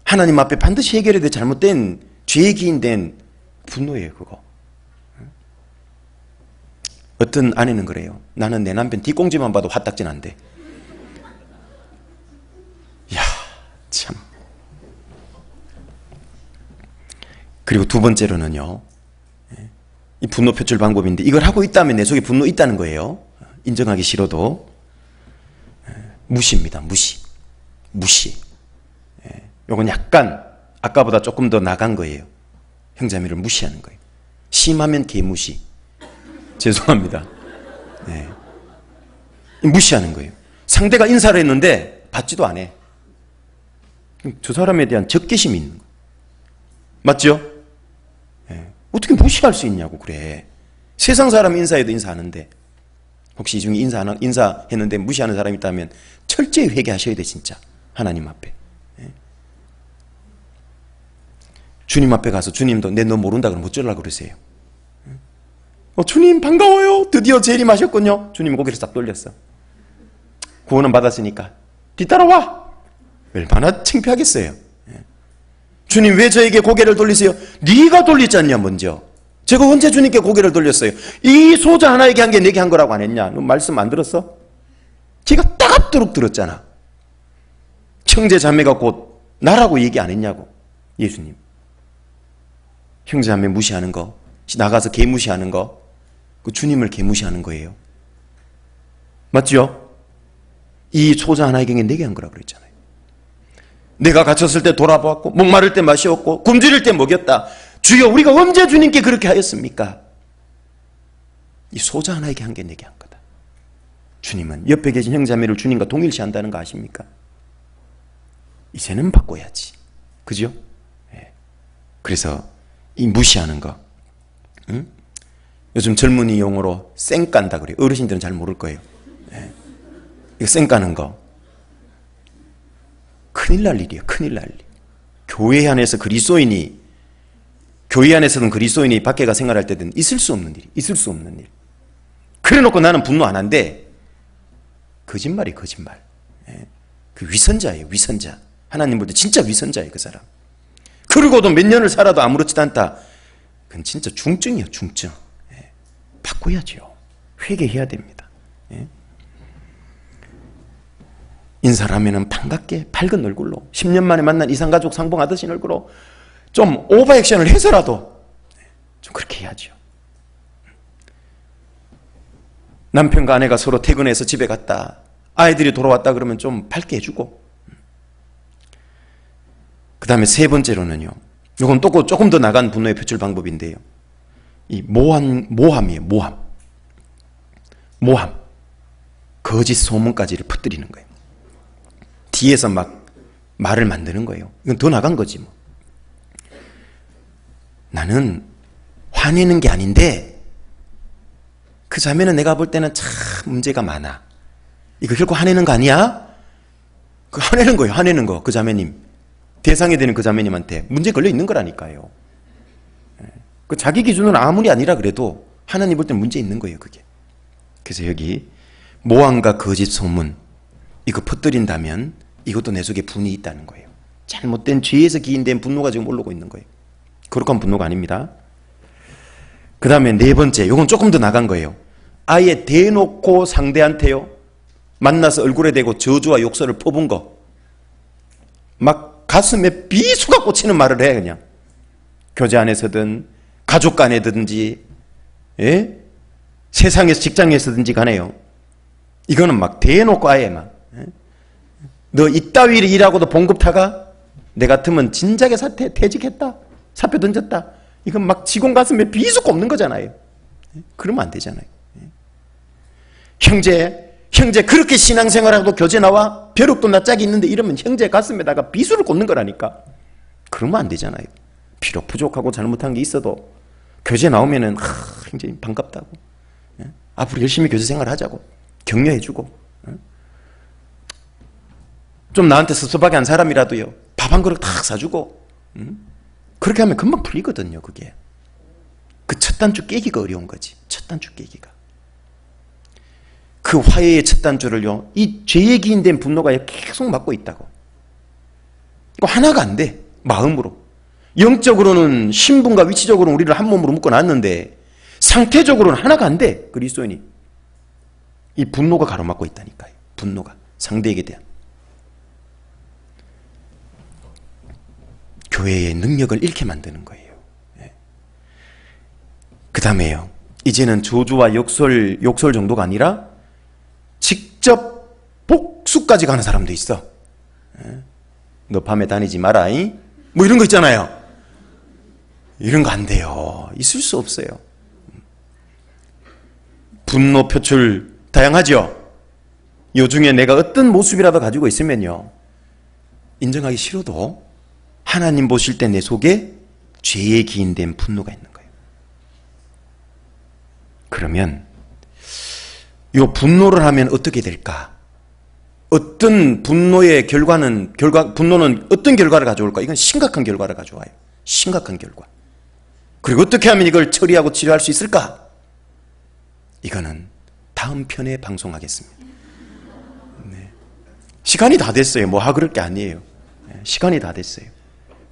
하나님 앞에 반드시 해결해야 될 잘못된 죄에 기인된 분노예요. 그거. 어떤 아내는 그래요. 나는 내 남편 뒷공지만 봐도 화딱지 난대. 이야 참. 그리고 두 번째로는요. 이 분노 표출 방법인데 이걸 하고 있다면 내 속에 분노 있다는 거예요. 인정하기 싫어도. 무시입니다. 무시. 요건 약간 아까보다 조금 더 나간 거예요. 형제자매를 무시하는 거예요. 심하면 개무시. 죄송합니다. 네. 무시하는 거예요. 상대가 인사를 했는데 받지도 안 해. 저 사람에 대한 적개심이 있는 거예요. 맞죠? 네. 어떻게 무시할 수 있냐고 그래. 세상 사람 인사해도 인사하는데 혹시 이 중에 인사했는데 무시하는 사람이 있다면 철저히 회개하셔야 돼 진짜. 하나님 앞에. 네. 주님 앞에 가서 주님도 내 너 모른다 그러면 어쩌려고 그러세요? 주님 반가워요. 드디어 재림하셨군요. 주님 고개를 싹 돌렸어. 구원은 받았으니까 뒤따라와. 얼마나 창피하겠어요. 주님 왜 저에게 고개를 돌리세요? 네가 돌리지 않냐 먼저. 제가 언제 주님께 고개를 돌렸어요? 이 소자 하나에게 한 게 내게 한 거라고 안 했냐? 너 말씀 안 들었어? 제가 따갑도록 들었잖아. 형제 자매가 곧 나라고 얘기 안 했냐고. 예수님. 형제 자매 무시하는 거, 나가서 개무시하는 거, 그 주님을 개무시하는 거예요. 맞죠? 이 소자 하나에게 내게 한 거라고 그랬잖아요. 내가 갇혔을 때 돌아보았고 목마를 때 마시었고 굶주릴 때 먹였다. 주여 우리가 언제 주님께 그렇게 하였습니까? 이 소자 하나에게 한 게 내게 한 거다. 주님은 옆에 계신 형제자매를 주님과 동일시한다는 거 아십니까? 이제는 바꿔야지. 그죠? 네. 그래서 이 무시하는 거, 응? 요즘 젊은이 용어로 쌩깐다 그래요. 어르신들은 잘 모를 거예요. 네. 이거 쌩까는 거 큰일 날 일이에요. 큰일 날 일. 교회 안에서든 그리스도인이 밖에 가 생활할 때든 있을 수 없는 일. 그래 놓고 나는 분노 안 한대. 거짓말이 거짓말. 그 위선자예요, 위선자. 하나님 볼 때 진짜 위선자예요, 그 사람. 그러고도 몇 년을 살아도 아무렇지도 않다. 그건 진짜 중증이에요, 중증. 바꿔야죠. 회개해야 됩니다. 인사를 하면은 반갑게 밝은 얼굴로 10년 만에 만난 이산가족 상봉하듯이 얼굴로 좀 오버액션을 해서라도 좀 그렇게 해야죠. 남편과 아내가 서로 퇴근해서 집에 갔다, 아이들이 돌아왔다 그러면 좀 밝게 해주고, 그 다음에 세 번째로는요, 이건 또 조금 더 나간 분노의 표출 방법인데요, 이 모함이에요. 모함, 거짓 소문까지를 퍼뜨리는 거예요. 뒤에서 막 말을 만드는 거예요. 이건 더 나간 거지 뭐. 나는 화내는 게 아닌데 그 자매는 내가 볼 때는 참 문제가 많아. 이거 결코 화내는 거 아니야? 그 화내는 거예요. 화내는 거. 그 자매님, 대상이 되는 그 자매님한테 문제 걸려 있는 거라니까요. 그 자기 기준은 아무리 아니라 그래도 하나님 볼 때는 문제 있는 거예요, 그게. 그래서 여기 모함과 거짓 소문, 이거 퍼뜨린다면 이것도 내 속에 분이 있다는 거예요. 잘못된 죄에서 기인된 분노가 지금 올라오고 있는 거예요. 거룩한 분노가 아닙니다. 그 다음에 네 번째, 이건 조금 더 나간 거예요. 아예 대놓고 상대한테요, 만나서 얼굴에 대고 저주와 욕설을 퍼붓은 거, 막 가슴에 비수가 꽂히는 말을 해. 그냥 교제 안에서든 가족 간에든지, 예? 세상에서 직장에서든지 간에요. 이거는 막 대놓고 아예 막, 예? 너 이따위 일하고도 봉급 타가? 내 같으면 진작에 퇴직했다, 사표 던졌다. 이건 막 직원 가슴에 비수 꼽는 거잖아요. 그러면 안 되잖아요. 형제 그렇게 신앙생활하고 교제 나와? 벼룩도 나 짝이 있는데 이러면 형제 가슴에다가 비수를 꽂는 거라니까. 그러면 안 되잖아요. 비록 부족하고 잘못한 게 있어도 교제 나오면은 형제 반갑다고, 앞으로 열심히 교제 생활하자고 격려해주고, 좀 나한테 섭섭하게 한 사람이라도요, 밥 한 그릇 탁 사주고, 그렇게 하면 금방 풀리거든요. 그게 그 첫 단추 깨기가 어려운 거지. 첫 단추 깨기가. 그 화해의 첫 단추를요, 이 죄의 기인된 분노가 계속 막고 있다고. 하나가 안 돼. 마음으로. 영적으로는 신분과 위치적으로는 우리를 한 몸으로 묶어놨는데 상태적으로는 하나가 안 돼. 그리스도인이. 이 분노가 가로막고 있다니까요. 분노가 상대에게 대한. 교회의 능력을 잃게 만드는 거예요. 그 다음에요, 이제는 저주와 욕설 정도가 아니라 직접 복수까지 가는 사람도 있어. 너 밤에 다니지 마라, 뭐 이런 거 있잖아요. 이런 거 안 돼요. 있을 수 없어요. 분노 표출 다양하죠. 요 중에 내가 어떤 모습이라도 가지고 있으면요, 인정하기 싫어도 하나님 보실 때 내 속에 죄에 기인된 분노가 있는 거예요. 그러면 이 분노를 하면 어떻게 될까? 어떤 분노의 분노는 어떤 결과를 가져올까? 이건 심각한 결과를 가져와요. 심각한 결과. 그리고 어떻게 하면 이걸 처리하고 치료할 수 있을까? 이거는 다음 편에 방송하겠습니다. 네. 시간이 다 됐어요. 뭐 하고 그럴 게 아니에요. 시간이 다 됐어요.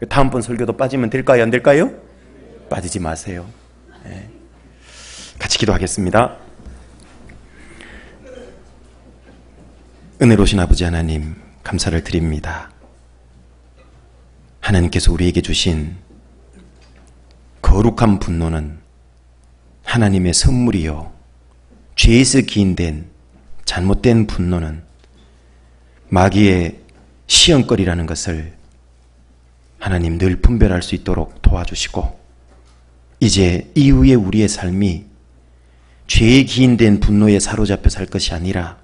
다음번 설교도 빠지면 될까요? 안 될까요? 빠지지 마세요. 네. 같이 기도하겠습니다. 은혜로우신 아버지 하나님, 감사를 드립니다. 하나님께서 우리에게 주신 거룩한 분노는 하나님의 선물이요, 죄에서 기인된 잘못된 분노는 마귀의 시험거리라는 것을 하나님 늘 분별할 수 있도록 도와주시고, 이제 이후에 우리의 삶이 죄에 기인된 분노에 사로잡혀 살 것이 아니라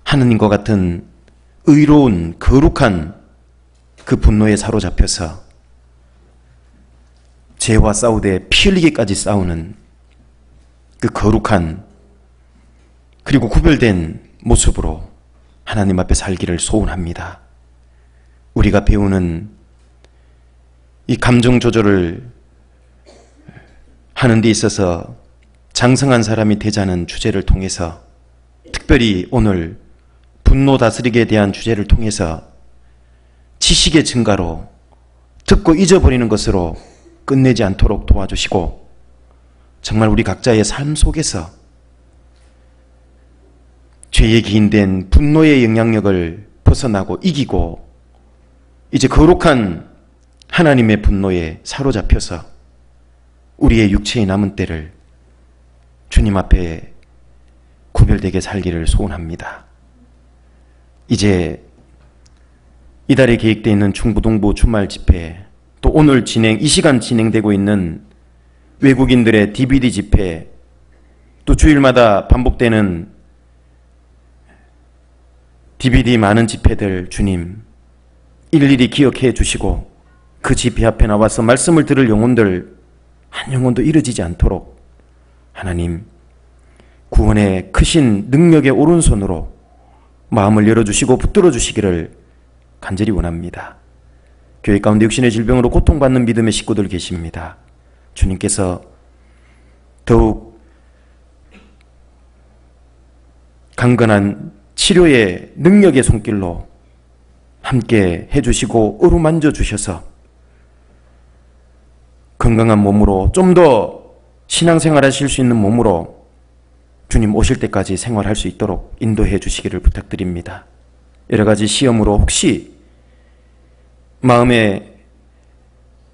하느님과 같은 의로운 거룩한 그 분노에 사로잡혀서 죄와 싸우되 피 흘리기까지 싸우는 그 거룩한 그리고 구별된 모습으로 하나님 앞에 살기를 소원합니다. 우리가 배우는 이 감정 조절을 하는 데 있어서 장성한 사람이 되자는 주제를 통해서, 특별히 오늘 분노 다스리기에 대한 주제를 통해서 지식의 증가로 듣고 잊어버리는 것으로 끝내지 않도록 도와주시고, 정말 우리 각자의 삶 속에서 죄에 기인된 분노의 영향력을 벗어나고 이기고 이제 거룩한 하나님의 분노에 사로잡혀서 우리의 육체의 남은 때를 주님 앞에 구별되게 살기를 소원합니다. 이제 이달에 계획되어 있는 중부동부 주말 집회, 또 오늘 이 시간 진행되고 있는 외국인들의 DVD 집회, 또 주일마다 반복되는 DVD 많은 집회들 주님 일일이 기억해 주시고, 그 집회 앞에 나와서 말씀을 들을 영혼들 한 영혼도 이루어지지 않도록 하나님 구원의 크신 능력의 오른손으로 마음을 열어주시고 붙들어 주시기를 간절히 원합니다. 교회 가운데 육신의 질병으로 고통받는 믿음의 식구들 계십니다. 주님께서 더욱 강건한 치료의 능력의 손길로 함께 해주시고 어루만져 주셔서 건강한 몸으로, 좀 더 신앙생활 하실 수 있는 몸으로 주님 오실 때까지 생활할 수 있도록 인도해 주시기를 부탁드립니다. 여러 가지 시험으로 혹시 마음에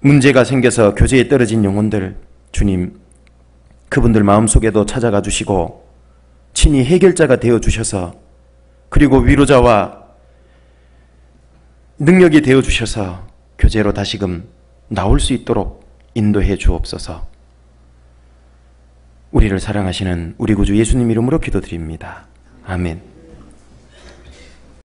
문제가 생겨서 교제에 떨어진 영혼들 주님 그분들 마음속에도 찾아가 주시고 친히 해결자가 되어 주셔서, 그리고 위로자와 능력이 되어 주셔서 교제로 다시금 나올 수 있도록 인도해 주옵소서. 우리를 사랑하시는 우리 구주 예수님 이름으로 기도드립니다. 아멘.